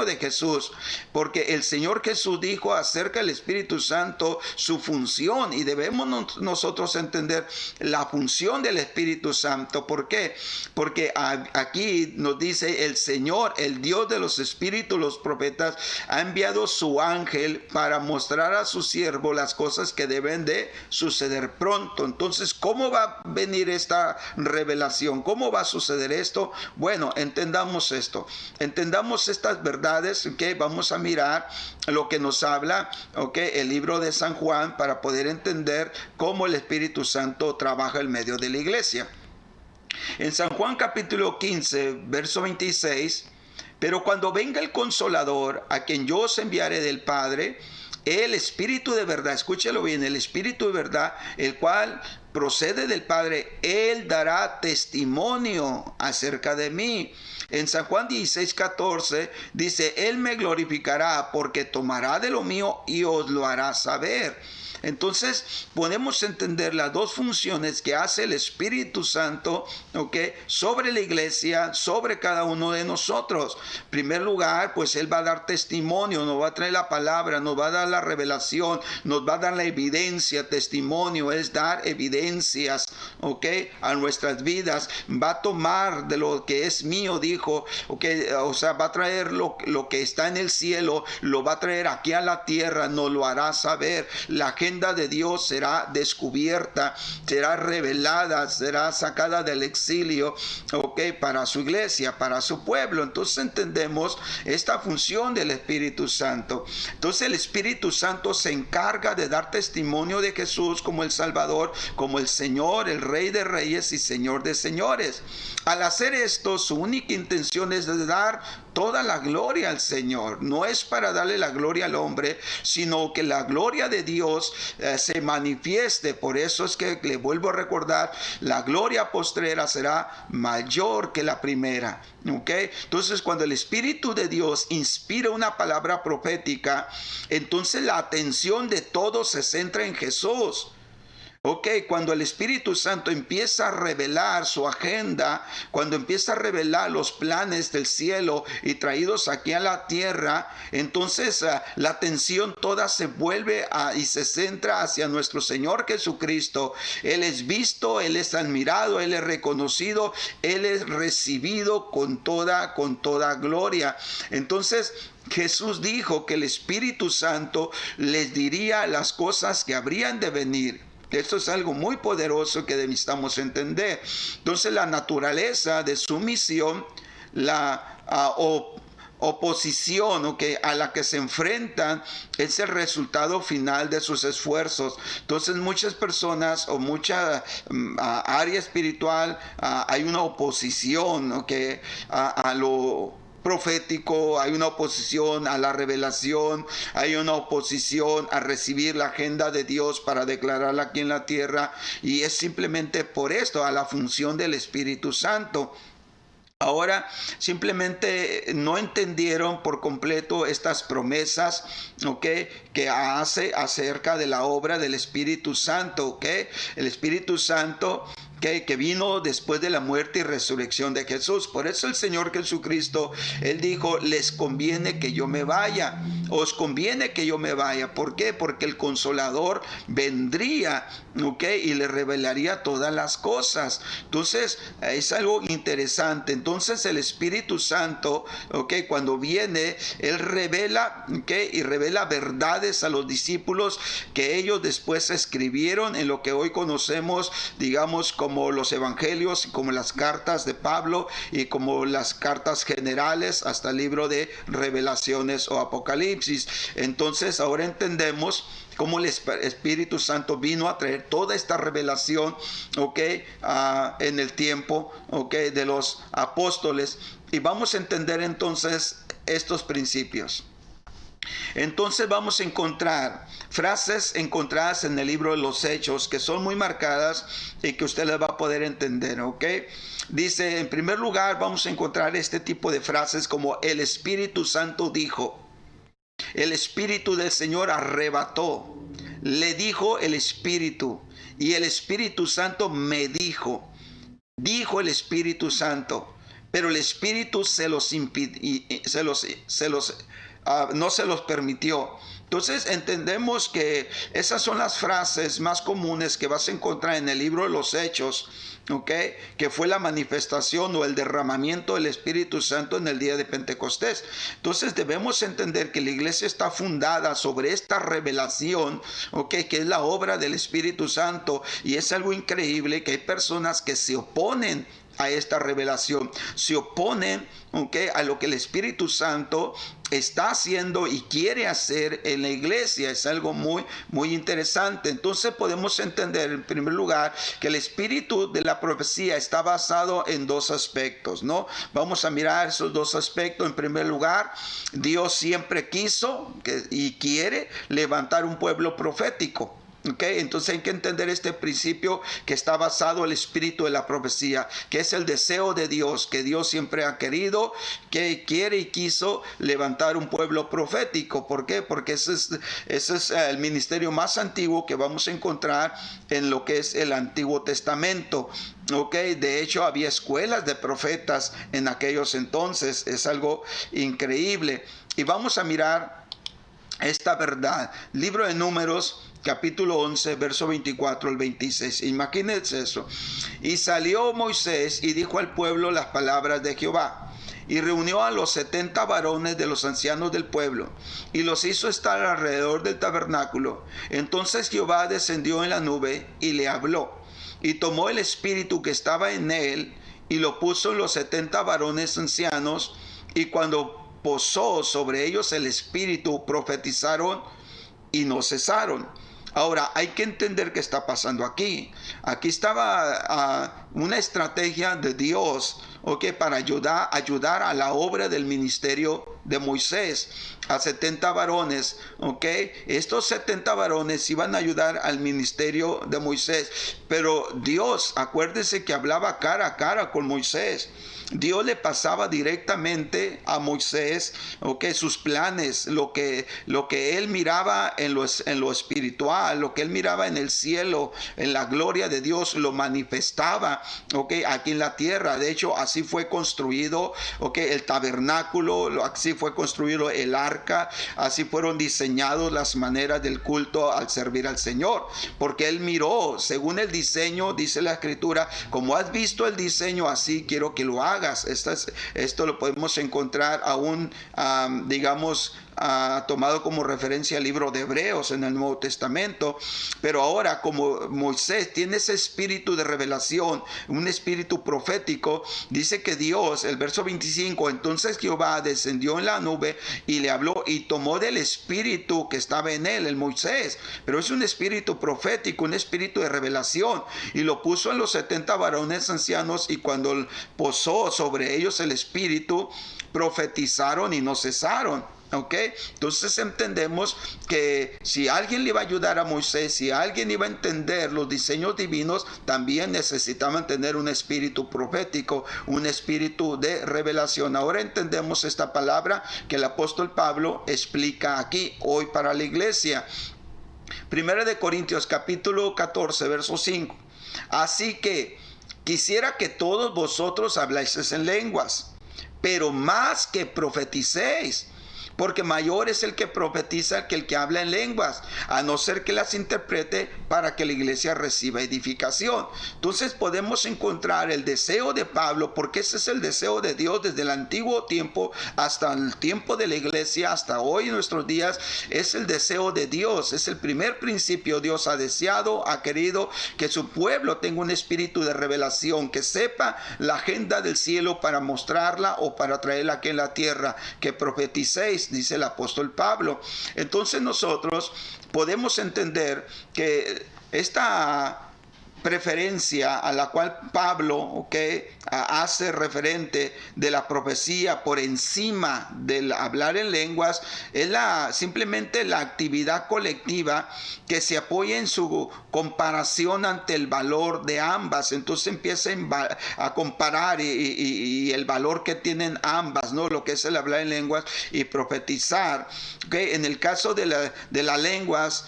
de Jesús, porque el Señor Jesús dijo acerca del Espíritu Santo su función, y debemos nosotros entender la función del Espíritu Santo. ¿Por qué? Porque aquí nos dice: el Señor, el Dios de los espíritus, los profetas, ha enviado su ángel para mostrar a su siervo las cosas que deben de suceder pronto. Entonces, ¿cómo va a venir esta revelación? ¿Cómo va a suceder esto? Bueno, entendamos esto. Entendamos estas verdades, ¿okay? Vamos a mirar lo que nos habla, ¿okay?, el libro de San Juan, para poder entender cómo el Espíritu Santo trabaja en medio de la iglesia. En San Juan capítulo 15, verso 26, pero cuando venga el Consolador, a quien yo os enviaré del Padre, el Espíritu de verdad, escúchelo bien, el Espíritu de verdad, el cual procede del Padre, Él dará testimonio acerca de mí. En San Juan 16, 14 dice: Él me glorificará porque tomará de lo mío y os lo hará saber. Entonces podemos entender las 2 funciones que hace el Espíritu Santo, ¿okay?, sobre la iglesia, sobre cada uno de nosotros. En primer lugar, pues Él va a dar testimonio, nos va a traer la palabra, nos va a dar la revelación, nos va a dar la evidencia. Testimonio es dar evidencia herencias, ¿ok? A nuestras vidas. Va a tomar de lo que es mío, dijo, ¿ok? O sea, va a traer lo que está en el cielo, lo va a traer aquí a la tierra, nos lo hará saber. La agenda de Dios será descubierta, será revelada, será sacada del exilio, ¿ok? Para su iglesia, para su pueblo. Entonces entendemos esta función del Espíritu Santo. Entonces el Espíritu Santo se encarga de dar testimonio de Jesús como el Salvador, como el Señor, el Rey de Reyes y Señor de Señores. Al hacer esto, su única intención es de dar toda la gloria al Señor. No es para darle la gloria al hombre, sino que la gloria de Dios se manifieste. Por eso es que le vuelvo a recordar, la gloria postrera será mayor que la primera. ¿Okay? Entonces, cuando el Espíritu de Dios inspira una palabra profética, entonces la atención de todos se centra en Jesús. Ok, cuando el Espíritu Santo empieza a revelar su agenda, cuando empieza a revelar los planes del cielo y traídos aquí a la tierra, entonces la atención toda se vuelve y se centra hacia nuestro Señor Jesucristo. Él es visto, Él es admirado, Él es reconocido, Él es recibido con toda gloria. Entonces, Jesús dijo que el Espíritu Santo les diría las cosas que habrían de venir. Esto es algo muy poderoso que necesitamos entender. Entonces, la naturaleza de su misión, la oposición, ¿okay?, a la que se enfrentan, es el resultado final de sus esfuerzos. Entonces, muchas personas o mucha área espiritual, hay una oposición, ¿okay?, a lo profético, hay una oposición a la revelación, hay una oposición a recibir la agenda de Dios para declararla aquí en la tierra, y es simplemente por esto, a la función del Espíritu Santo. Ahora simplemente no entendieron por completo estas promesas, ¿okay?, que hace acerca de la obra del Espíritu Santo, ¿okay? El Espíritu Santo que vino después de la muerte y resurrección de Jesús. Por eso el Señor Jesucristo, Él dijo, les conviene que yo me vaya, os conviene que yo me vaya. ¿Por qué? Porque el Consolador vendría, ¿ok?, y le revelaría todas las cosas. Entonces, es algo interesante. Entonces, el Espíritu Santo, ¿ok?, cuando viene, Él revela, ¿ok?, y revela verdades a los discípulos que ellos después escribieron en lo que hoy conocemos, digamos, como los evangelios, como las cartas de Pablo y como las cartas generales hasta el libro de Revelaciones o Apocalipsis. Entonces ahora entendemos cómo el Espíritu Santo vino a traer toda esta revelación, en el tiempo, de los apóstoles, y vamos a entender entonces estos principios. Entonces vamos a encontrar frases encontradas en el libro de los Hechos que son muy marcadas y que usted las va a poder entender, ¿ok? Dice, en primer lugar, vamos a encontrar este tipo de frases como el Espíritu Santo dijo, el Espíritu del Señor arrebató, le dijo el Espíritu, y el Espíritu Santo me dijo, dijo el Espíritu Santo, pero el Espíritu se los impidió, no se los permitió. Entonces entendemos que esas son las frases más comunes que vas a encontrar en el libro de los Hechos, que fue la manifestación o el derramamiento del Espíritu Santo en el día de Pentecostés. Entonces debemos entender que la iglesia está fundada sobre esta revelación, que es la obra del Espíritu Santo, y es algo increíble que hay personas que se oponen a esta revelación, se oponen a lo que el Espíritu Santo está haciendo y quiere hacer en la iglesia. Es algo muy, muy interesante. Entonces podemos entender en primer lugar que el espíritu de la profecía está basado en dos aspectos, ¿no? Vamos a mirar esos dos aspectos. En primer lugar, Dios siempre quiso y quiere levantar un pueblo profético. Entonces hay que entender este principio que está basado en el espíritu de la profecía, que es el deseo de Dios, que Dios siempre ha querido, que quiere y quiso levantar un pueblo profético. ¿Por qué? Porque ese es el ministerio más antiguo que vamos a encontrar en lo que es el Antiguo Testamento. De hecho había escuelas de profetas en aquellos entonces. Es algo increíble. Y vamos a mirar esta verdad. Libro de Números, capítulo 11, verso 24 al 26. Imagínense eso. Y salió Moisés y dijo al pueblo las palabras de Jehová. Y reunió a los 70 varones de los ancianos del pueblo, y los hizo estar alrededor del tabernáculo. Entonces Jehová descendió en la nube y le habló, y tomó el espíritu que estaba en él, y lo puso en los 70 varones ancianos, y cuando posó sobre ellos el espíritu, profetizaron y no cesaron. Ahora, hay que entender qué está pasando aquí. Aquí estaba una estrategia de Dios, para ayudar a la obra del ministerio de Moisés, a 70 varones, Estos 70 varones iban a ayudar al ministerio de Moisés, pero Dios, acuérdese que hablaba cara a cara con Moisés. Dios le pasaba directamente a Moisés, sus planes, lo que él miraba en lo espiritual, lo que él miraba en el cielo, en la gloria de Dios, lo manifestaba, aquí en la tierra. De hecho, así fue construido, el tabernáculo, así fue construido el arca, así fueron diseñados las maneras del culto al servir al Señor, porque él miró, según el diseño, dice la Escritura, como has visto el diseño, así quiero que lo hagas. Esto lo podemos encontrar aún, tomado como referencia al libro de Hebreos en el Nuevo Testamento. Pero ahora, como Moisés tiene ese espíritu de revelación, un espíritu profético, dice que Dios, el verso 25, entonces Jehová descendió en la nube y le habló y tomó del espíritu que estaba en él, el Moisés, pero es un espíritu profético, un espíritu de revelación, y lo puso en los 70 varones ancianos, y cuando posó sobre ellos el espíritu, profetizaron y no cesaron. Entonces entendemos que si alguien le iba a ayudar a Moisés, si alguien iba a entender los diseños divinos, también necesitaban tener un espíritu profético, un espíritu de revelación. Ahora entendemos esta palabra que el apóstol Pablo explica aquí hoy para la iglesia. Primera de Corintios capítulo 14, verso 5. Así que quisiera que todos vosotros hablaseis en lenguas, pero más que profeticéis, porque mayor es el que profetiza que el que habla en lenguas, a no ser que las interprete para que la iglesia reciba edificación. Entonces podemos encontrar el deseo de Pablo, porque ese es el deseo de Dios desde el antiguo tiempo hasta el tiempo de la iglesia, hasta hoy en nuestros días. Es el deseo de Dios, es el primer principio. Dios ha deseado, ha querido que su pueblo tenga un espíritu de revelación, que sepa la agenda del cielo para mostrarla o para traerla aquí en la tierra, que profeticéis, dice el apóstol Pablo. Entonces nosotros podemos entender que esta preferencia a la cual Pablo hace referente de la profecía por encima del hablar en lenguas es simplemente la actividad colectiva que se apoya en su comparación ante el valor de ambas. Entonces empieza a comparar y el valor que tienen ambas, ¿no? Lo que es el hablar en lenguas y profetizar. En el caso de las lenguas,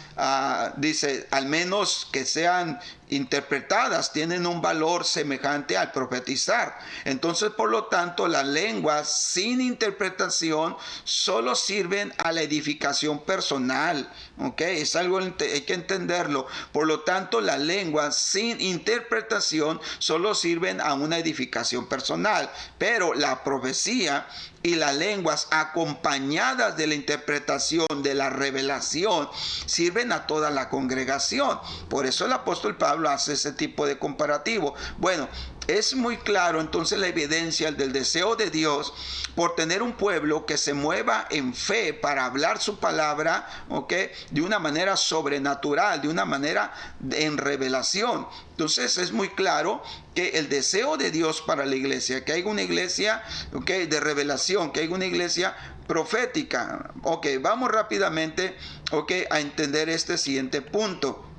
dice, al menos que sean interpretadas, tienen un valor semejante al profetizar. Entonces, por lo tanto, las lenguas sin interpretación solo sirven a la edificación personal. Es algo, hay que entenderlo. Por lo tanto, las lenguas sin interpretación solo sirven a una edificación personal. Pero la profecía y las lenguas acompañadas de la interpretación, de la revelación, sirven a toda la congregación. Por eso el apóstol Pablo hace ese tipo de comparativo. Bueno, es muy claro entonces la evidencia del deseo de Dios por tener un pueblo que se mueva en fe para hablar su palabra, de una manera sobrenatural, de una manera en revelación. Entonces es muy claro que el deseo de Dios para la iglesia, que haya una iglesia de revelación, que haya una iglesia profética. Vamos rápidamente a entender este siguiente punto.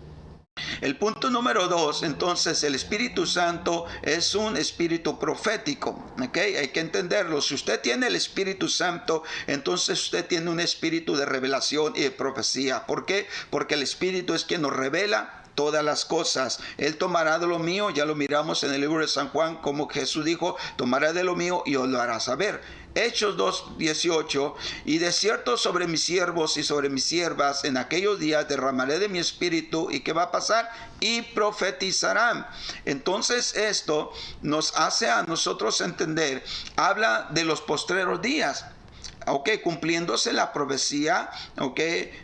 El punto número 2, entonces, el Espíritu Santo es un espíritu profético, hay que entenderlo. Si usted tiene el Espíritu Santo, entonces usted tiene un espíritu de revelación y de profecía. ¿Por qué? Porque el Espíritu es quien nos revela todas las cosas. Él tomará de lo mío, ya lo miramos en el libro de San Juan, como Jesús dijo, tomará de lo mío y os lo hará saber. Hechos 2:18, y de cierto sobre mis siervos y sobre mis siervas en aquellos días derramaré de mi espíritu. ¿Y qué va a pasar? Y profetizarán. Entonces esto nos hace a nosotros entender, habla de los postreros días. Cumpliéndose la profecía,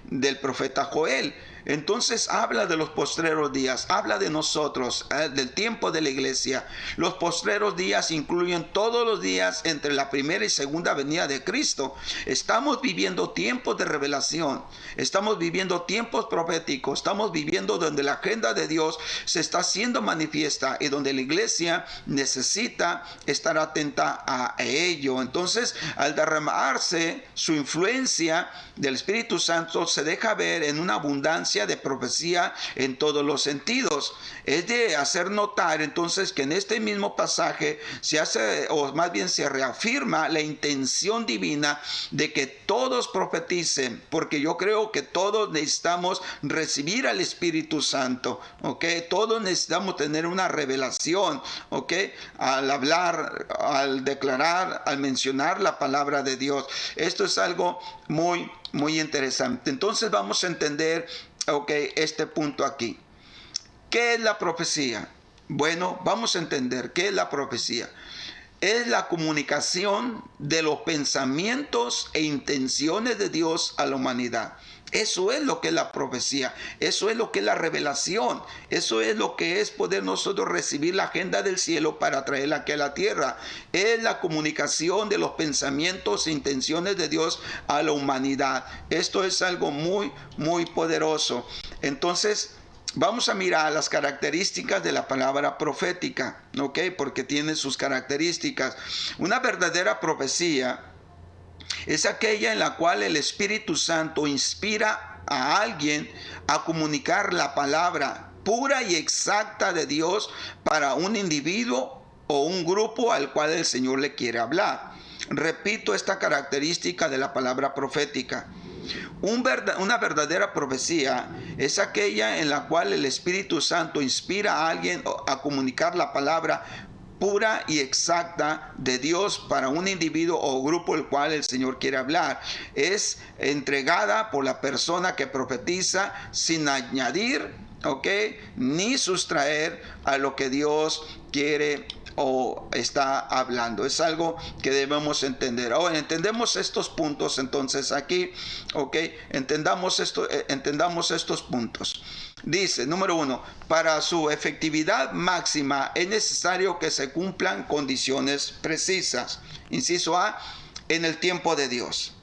del profeta Joel. Entonces habla de los postreros días, habla de nosotros, del tiempo de la iglesia. Los postreros días incluyen todos los días entre la primera y segunda venida de Cristo. Estamos viviendo tiempos de revelación, estamos viviendo tiempos proféticos, estamos viviendo donde la agenda de Dios se está haciendo manifiesta y donde la iglesia necesita estar atenta a ello. Entonces, al derramarse su influencia del Espíritu Santo, se deja ver en una abundancia de profecía en todos los sentidos. Es de hacer notar entonces que en este mismo pasaje se hace, o más bien se reafirma la intención divina de que todos profeticen, porque yo creo que todos necesitamos recibir al Espíritu Santo, todos necesitamos tener una revelación, al hablar, al declarar, al mencionar la palabra de Dios. Esto es algo muy interesante. Entonces vamos a entender este punto aquí. ¿Qué es la profecía? Bueno, vamos a entender qué es la profecía. Es la comunicación de los pensamientos e intenciones de Dios a la humanidad. Eso es lo que es la profecía, eso es lo que es la revelación, eso es lo que es poder nosotros recibir la agenda del cielo para traerla aquí a la tierra. Es la comunicación de los pensamientos e intenciones de Dios a la humanidad. Esto es algo muy poderoso. Entonces, vamos a mirar las características de la palabra profética, porque tiene sus características. Una verdadera profecía es aquella en la cual el Espíritu Santo inspira a alguien a comunicar la palabra pura y exacta de Dios para un individuo o un grupo al cual el Señor le quiere hablar. Repito esta característica de la palabra profética. Una verdadera profecía es aquella en la cual el Espíritu Santo inspira a alguien a comunicar la palabra pura y exacta de Dios para un individuo o grupo el cual el Señor quiere hablar. Es entregada por la persona que profetiza sin añadir, ni sustraer a lo que Dios quiere o está hablando. Es algo que debemos entender. Ahora entendemos estos puntos entonces aquí, entendamos estos puntos. Dice, número 1, para su efectividad máxima es necesario que se cumplan condiciones precisas. Inciso A, en el tiempo de Dios.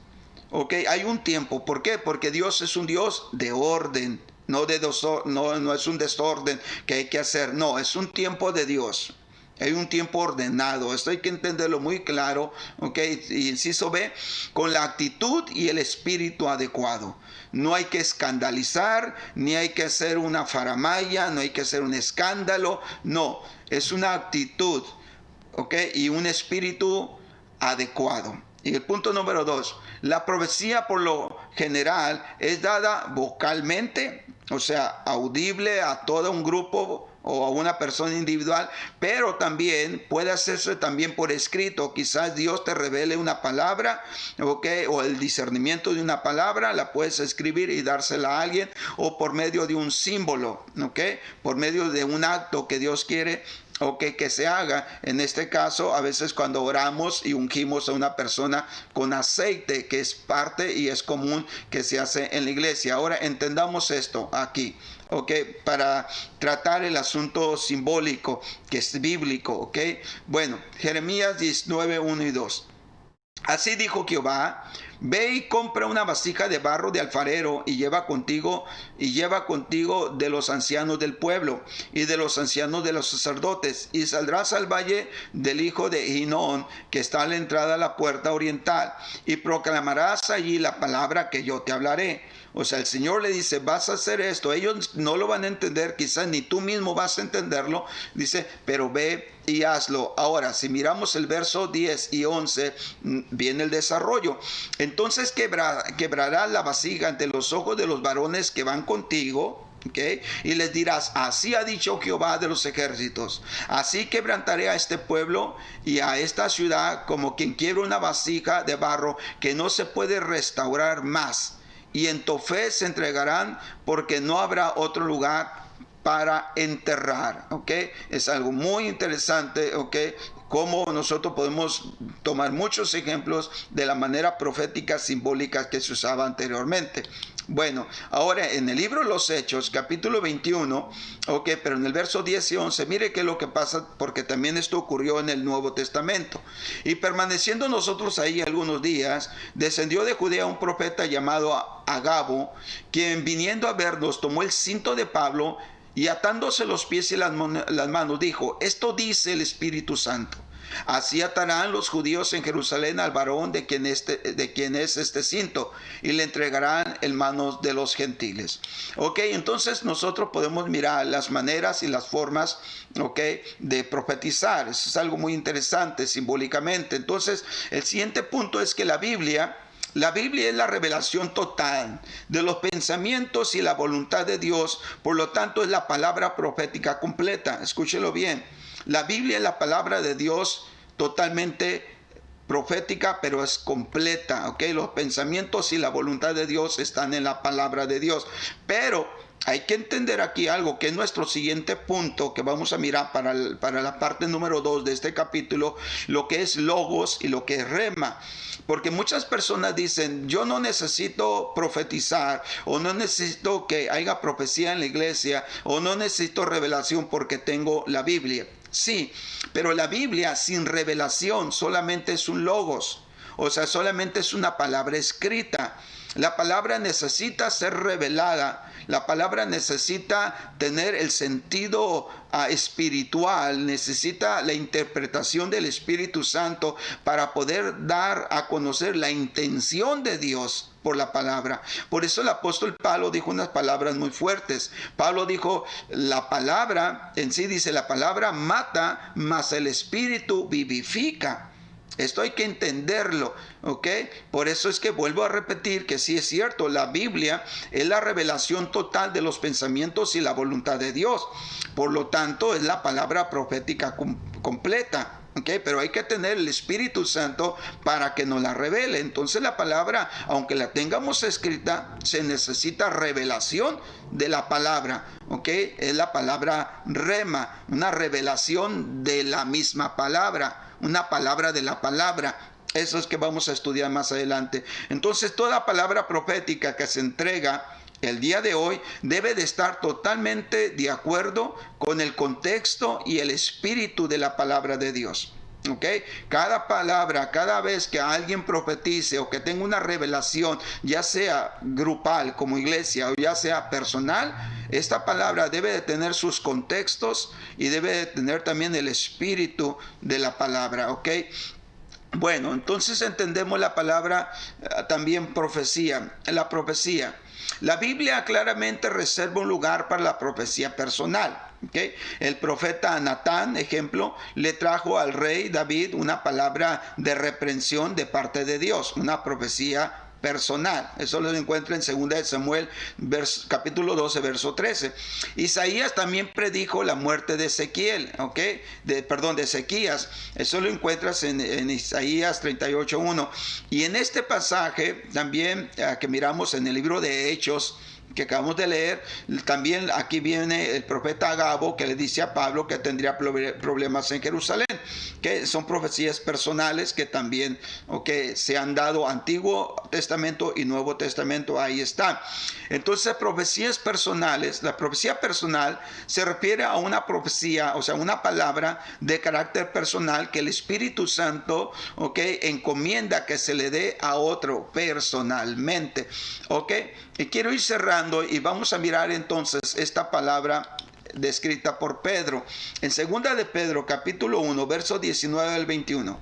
Hay un tiempo. ¿Por qué? Porque Dios es un Dios de orden, no es un desorden que hay que hacer. No, es un tiempo de Dios. Hay un tiempo ordenado. Esto hay que entenderlo muy claro. Inciso B, con la actitud y el espíritu adecuado. No hay que escandalizar, ni hay que hacer una faramaya, no hay que hacer un escándalo. No, es una actitud, y un espíritu adecuado. Y el punto número 2, la profecía por lo general es dada vocalmente, o sea, audible a todo un grupo o a una persona individual, pero también puede hacerse también por escrito. Quizás Dios te revele una palabra, o el discernimiento de una palabra, la puedes escribir y dársela a alguien, o por medio de un símbolo, por medio de un acto que Dios quiere que se haga. En este caso, a veces cuando oramos y ungimos a una persona con aceite, que es parte y es común que se hace en la iglesia. Ahora entendamos esto aquí, para tratar el asunto simbólico que es bíblico, Bueno, Jeremías 19, 1 y 2. Así dijo Jehová: ve y compra una vasija de barro de alfarero y lleva contigo de los ancianos del pueblo y de los ancianos de los sacerdotes, y saldrás al valle del hijo de Hinón, que está a la entrada a la puerta oriental, y proclamarás allí la palabra que yo te hablaré. O sea, el Señor le dice, vas a hacer esto. Ellos no lo van a entender, quizás ni tú mismo vas a entenderlo. Dice, pero ve y hazlo. Ahora, si miramos el verso 10 y 11, viene el desarrollo. Entonces quebrará la vasija ante los ojos de los varones que van contigo, ¿Okay? Y les dirás, así ha dicho Jehová de los ejércitos, así quebrantaré a este pueblo y a esta ciudad como quien quiebra una vasija de barro que no se puede restaurar más. Y en Tofet se entregarán porque no habrá otro lugar para enterrar. ¿Ok? Es algo muy interesante. ¿Ok? Cómo nosotros podemos tomar muchos ejemplos de la manera profética simbólica que se usaba anteriormente. Bueno, ahora en el libro de los Hechos, capítulo 21, ok, pero en el verso 10 y 11, mire qué es lo que pasa, porque también esto ocurrió en el Nuevo Testamento. Y permaneciendo nosotros ahí algunos días, descendió de Judea un profeta llamado Agabo, quien viniendo a vernos tomó el cinto de Pablo y atándose los pies y las manos dijo, esto dice el Espíritu Santo. Así atarán los judíos en Jerusalén al varón de quien es este cinto y le entregarán en manos de los gentiles. Ok, entonces nosotros podemos mirar las maneras y las formas, ok, de profetizar. Eso es algo muy interesante simbólicamente. Entonces el siguiente punto es que la Biblia es la revelación total de los pensamientos y la voluntad de Dios, por lo tanto es la palabra profética completa. Escúchelo bien. La Biblia es la palabra de Dios totalmente profética, pero es completa, ¿ok? Los pensamientos y la voluntad de Dios están en la palabra de Dios. Pero hay que entender aquí algo, que es nuestro siguiente punto que vamos a mirar para la parte número 2 de este capítulo, lo que es logos y lo que es rema. Porque muchas personas dicen, yo no necesito profetizar, o no necesito que haya profecía en la iglesia, o no necesito revelación porque tengo la Biblia. Sí, pero la Biblia sin revelación solamente es un logos, o sea, solamente es una palabra escrita. La palabra necesita ser revelada, la palabra necesita tener el sentido espiritual, necesita la interpretación del Espíritu Santo para poder dar a conocer la intención de Dios por la palabra. Por eso el apóstol Pablo dijo unas palabras muy fuertes. Pablo dijo, la palabra en sí, dice, la palabra mata, mas el Espíritu vivifica. Esto hay que entenderlo, ¿ok? Por eso es que vuelvo a repetir que sí es cierto, la Biblia es la revelación total de los pensamientos y la voluntad de Dios. Por lo tanto, es la palabra profética completa, ¿ok? Pero hay que tener el Espíritu Santo para que nos la revele. Entonces la palabra, aunque la tengamos escrita, se necesita revelación de la palabra, ¿ok? Es la palabra rema, una revelación de la misma palabra. Una palabra de la palabra. Eso es que vamos a estudiar más adelante. Entonces toda palabra profética que se entrega el día de hoy debe de estar totalmente de acuerdo con el contexto y el espíritu de la palabra de Dios. ¿Okay? Cada palabra, cada vez que alguien profetice o que tenga una revelación, ya sea grupal como iglesia o ya sea personal, esta palabra debe de tener sus contextos y debe de tener también el espíritu de la palabra, ¿ok? Bueno, entonces entendemos la palabra también profecía. La profecía. La Biblia claramente reserva un lugar para la profecía personal. ¿Okay? El profeta Natán, ejemplo, le trajo al rey David una palabra de reprensión de parte de Dios, una profecía personal. Eso lo encuentra en 2 de Samuel, capítulo 12, verso 13. Isaías también predijo la muerte de Ezequiel, ¿ok? de Ezequías. Eso lo encuentras en Isaías 38:1. Y en este pasaje también que miramos en el libro de Hechos, que acabamos de leer, también aquí viene el profeta Agabo que le dice a Pablo que tendría problemas en Jerusalén, que son profecías personales que también se han dado Antiguo Testamento y Nuevo Testamento, ahí está. Entonces profecías personales, la profecía personal se refiere a una profecía, o sea, una palabra de carácter personal que el Espíritu Santo encomienda que se le dé a otro personalmente, y quiero ir cerrando y vamos a mirar entonces esta palabra descrita por Pedro. En 2 de Pedro, capítulo 1, versos 19 al 21.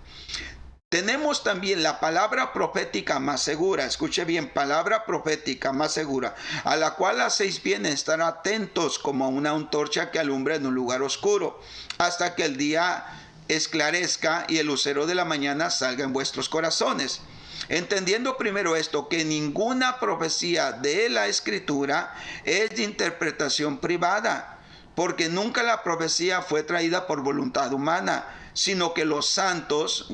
Tenemos también la palabra profética más segura. Escuche bien, palabra profética más segura, a la cual hacéis bien estar atentos como a una antorcha que alumbra en un lugar oscuro, hasta que el día esclarezca y el lucero de la mañana salga en vuestros corazones. entendiendo primero esto, que ninguna profecía de la Escritura es de interpretación privada, porque nunca la profecía fue traída por voluntad humana, sino que los santos,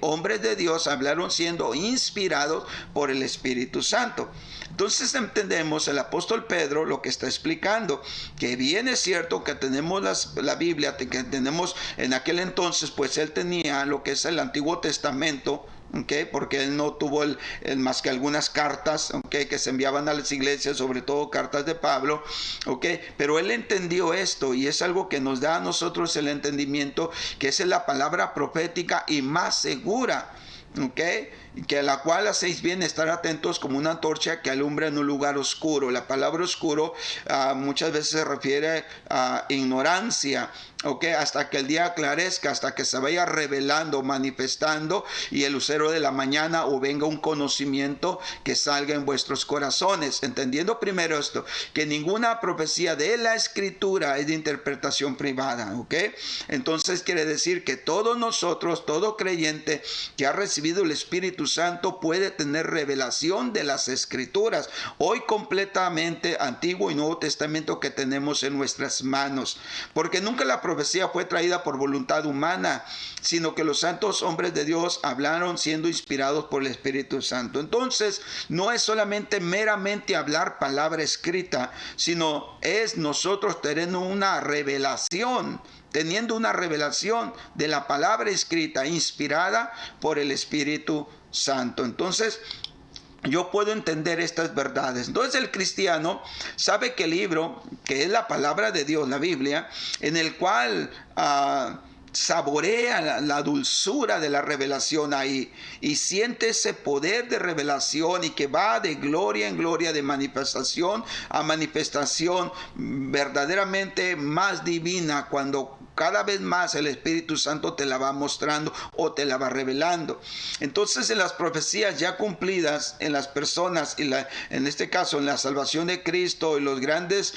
hombres de Dios, hablaron siendo inspirados por el Espíritu Santo. Entonces entendemos el apóstol Pedro lo que está explicando, que bien es cierto que tenemos la Biblia, que tenemos en aquel entonces, pues él tenía lo que es el Antiguo Testamento, porque él no tuvo más que algunas cartas, que se enviaban a las iglesias, sobre todo cartas de Pablo, pero él entendió esto, y es algo que nos da a nosotros el entendimiento, que esa es la palabra profética y más segura, que a la cual hacéis bien estar atentos como una antorcha que alumbra en un lugar oscuro. La palabra oscuro muchas veces se refiere a ignorancia, hasta que el día aclarezca, hasta que se vaya revelando, manifestando, y el lucero de la mañana o venga un conocimiento que salga en vuestros corazones. Entendiendo primero esto, que ninguna profecía de la Escritura es de interpretación privada, Entonces quiere decir que todos nosotros, todo creyente que ha recibido el Espíritu Santo puede tener revelación de las Escrituras. Hoy completamente Antiguo y Nuevo Testamento que tenemos en nuestras manos, porque nunca la profecía fue traída por voluntad humana, sino que los santos hombres de Dios hablaron siendo inspirados por el Espíritu Santo. Entonces no es solamente meramente hablar palabra escrita, sino es nosotros teniendo una revelación de la palabra escrita inspirada por el Espíritu Santo. Entonces yo puedo entender estas verdades. Entonces el cristiano sabe que el libro, que es la palabra de Dios, la Biblia, en el cual saborea la dulzura de la revelación ahí, y siente ese poder de revelación, y que va de gloria en gloria, de manifestación a manifestación verdaderamente más divina, cuando cada vez más el Espíritu Santo te la va mostrando o te la va revelando. Entonces en las profecías ya cumplidas en las personas, y en este caso en la salvación de Cristo, y los grandes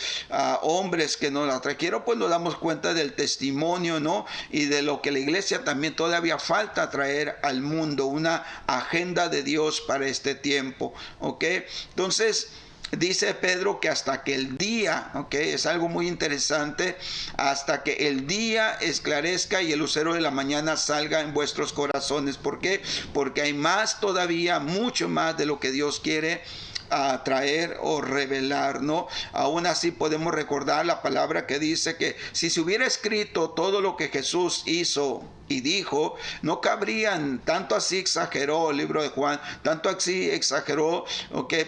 hombres que nos la trajeron, pues nos damos cuenta del testimonio, y de lo que la iglesia también todavía falta traer al mundo, una agenda de Dios para este tiempo, Entonces dice Pedro que hasta que el día, es algo muy interesante, hasta que el día esclarezca y el lucero de la mañana salga en vuestros corazones. ¿Por qué? Porque hay más todavía, mucho más de lo que Dios quiere traer o revelar, Aún así podemos recordar la palabra que dice que si se hubiera escrito todo lo que Jesús hizo y dijo, no cabrían, tanto así exageró el libro de Juan, tanto así exageró,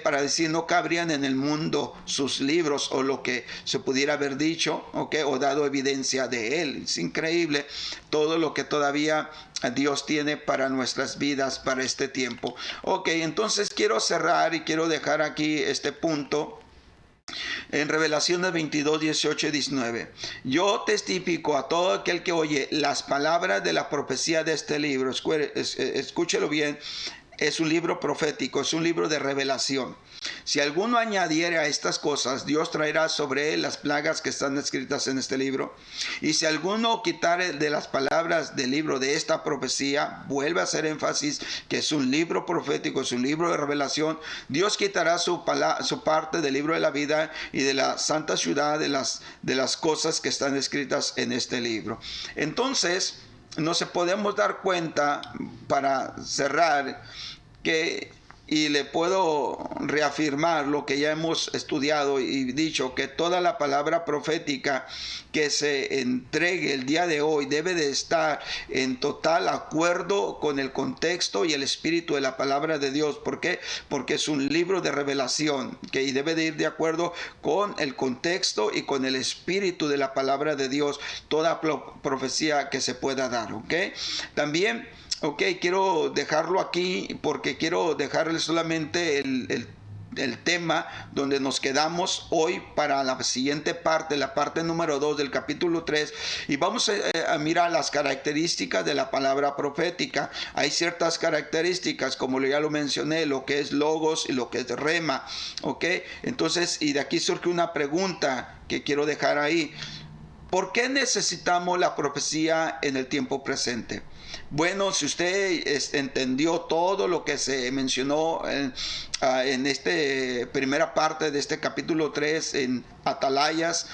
para decir no cabrían en el mundo sus libros, o lo que se pudiera haber dicho, o dado evidencia de él. Es increíble todo lo que todavía Dios tiene para nuestras vidas, para este tiempo. Entonces quiero cerrar y quiero dejar aquí este punto. En Revelaciones 22, 18 y 19. Yo testifico a todo aquel que oye las palabras de la profecía de este libro. Escúchelo bien. Es un libro profético, es un libro de revelación. Si alguno añadiere a estas cosas, Dios traerá sobre él las plagas que están escritas en este libro. Y si alguno quitare de las palabras del libro de esta profecía, vuelve a hacer énfasis que es un libro profético, es un libro de revelación, Dios quitará su parte del libro de la vida y de la santa ciudad, de las cosas que están escritas en este libro. Entonces, nos podemos dar cuenta, para cerrar, y le puedo reafirmar lo que ya hemos estudiado y dicho, que toda la palabra profética que se entregue el día de hoy debe de estar en total acuerdo con el contexto y el espíritu de la palabra de Dios. ¿Por qué? Porque es un libro de revelación, y debe de ir de acuerdo con el contexto y con el espíritu de la palabra de Dios, toda profecía que se pueda dar. También quiero dejarlo aquí, porque quiero dejarle solamente el tema donde nos quedamos hoy para la siguiente parte, la parte número 2 del capítulo 3, y vamos a mirar las características de la palabra profética. Hay ciertas características, como ya lo mencioné, lo que es logos y lo que es rema, Entonces, y de aquí surge una pregunta que quiero dejar ahí. ¿Por qué necesitamos la profecía en el tiempo presente? Bueno, si usted entendió todo lo que se mencionó en esta primera parte de este capítulo 3 en Atalayas,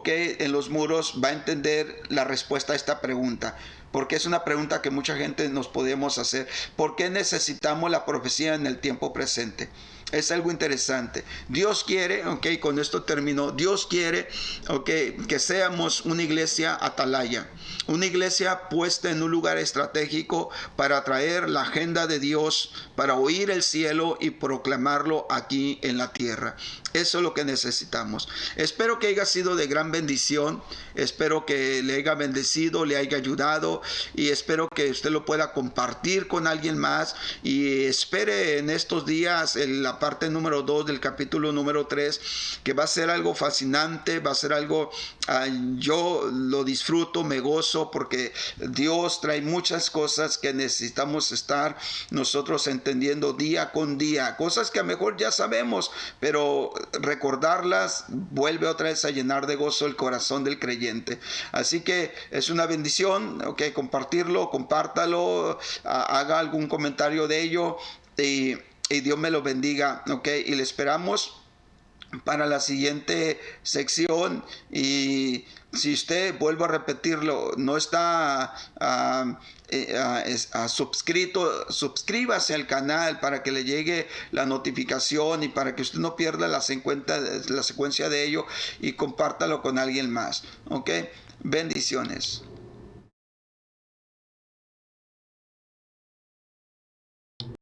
en los muros, va a entender la respuesta a esta pregunta. Porque es una pregunta que mucha gente nos podemos hacer. ¿Por qué necesitamos la profecía en el tiempo presente? Es algo interesante. Dios quiere, con esto termino. Dios quiere, que seamos una iglesia atalaya. Una iglesia puesta en un lugar estratégico para traer la agenda de Dios, para oír el cielo y proclamarlo aquí en la tierra. Eso es lo que necesitamos. Espero que haya sido de gran bendición. Espero que le haya bendecido, le haya ayudado, y espero que usted lo pueda compartir con alguien más. Y espere en estos días en la parte número 2 del capítulo número 3, que va a ser algo fascinante, va a ser algo, yo lo disfruto, me gozo, porque Dios trae muchas cosas que necesitamos estar nosotros entendiendo día con día, cosas que a lo mejor ya sabemos, pero recordarlas vuelve otra vez a llenar de gozo el corazón del creyente. Así que es una bendición, compartirlo, compártalo, haga algún comentario de ello, y Dios me lo bendiga, y le esperamos para la siguiente sección. Y si usted, vuelvo a repetirlo, no está suscrito, suscríbase al canal para que le llegue la notificación y para que usted no pierda la secuencia de ello, y compártalo con alguien más. Bendiciones.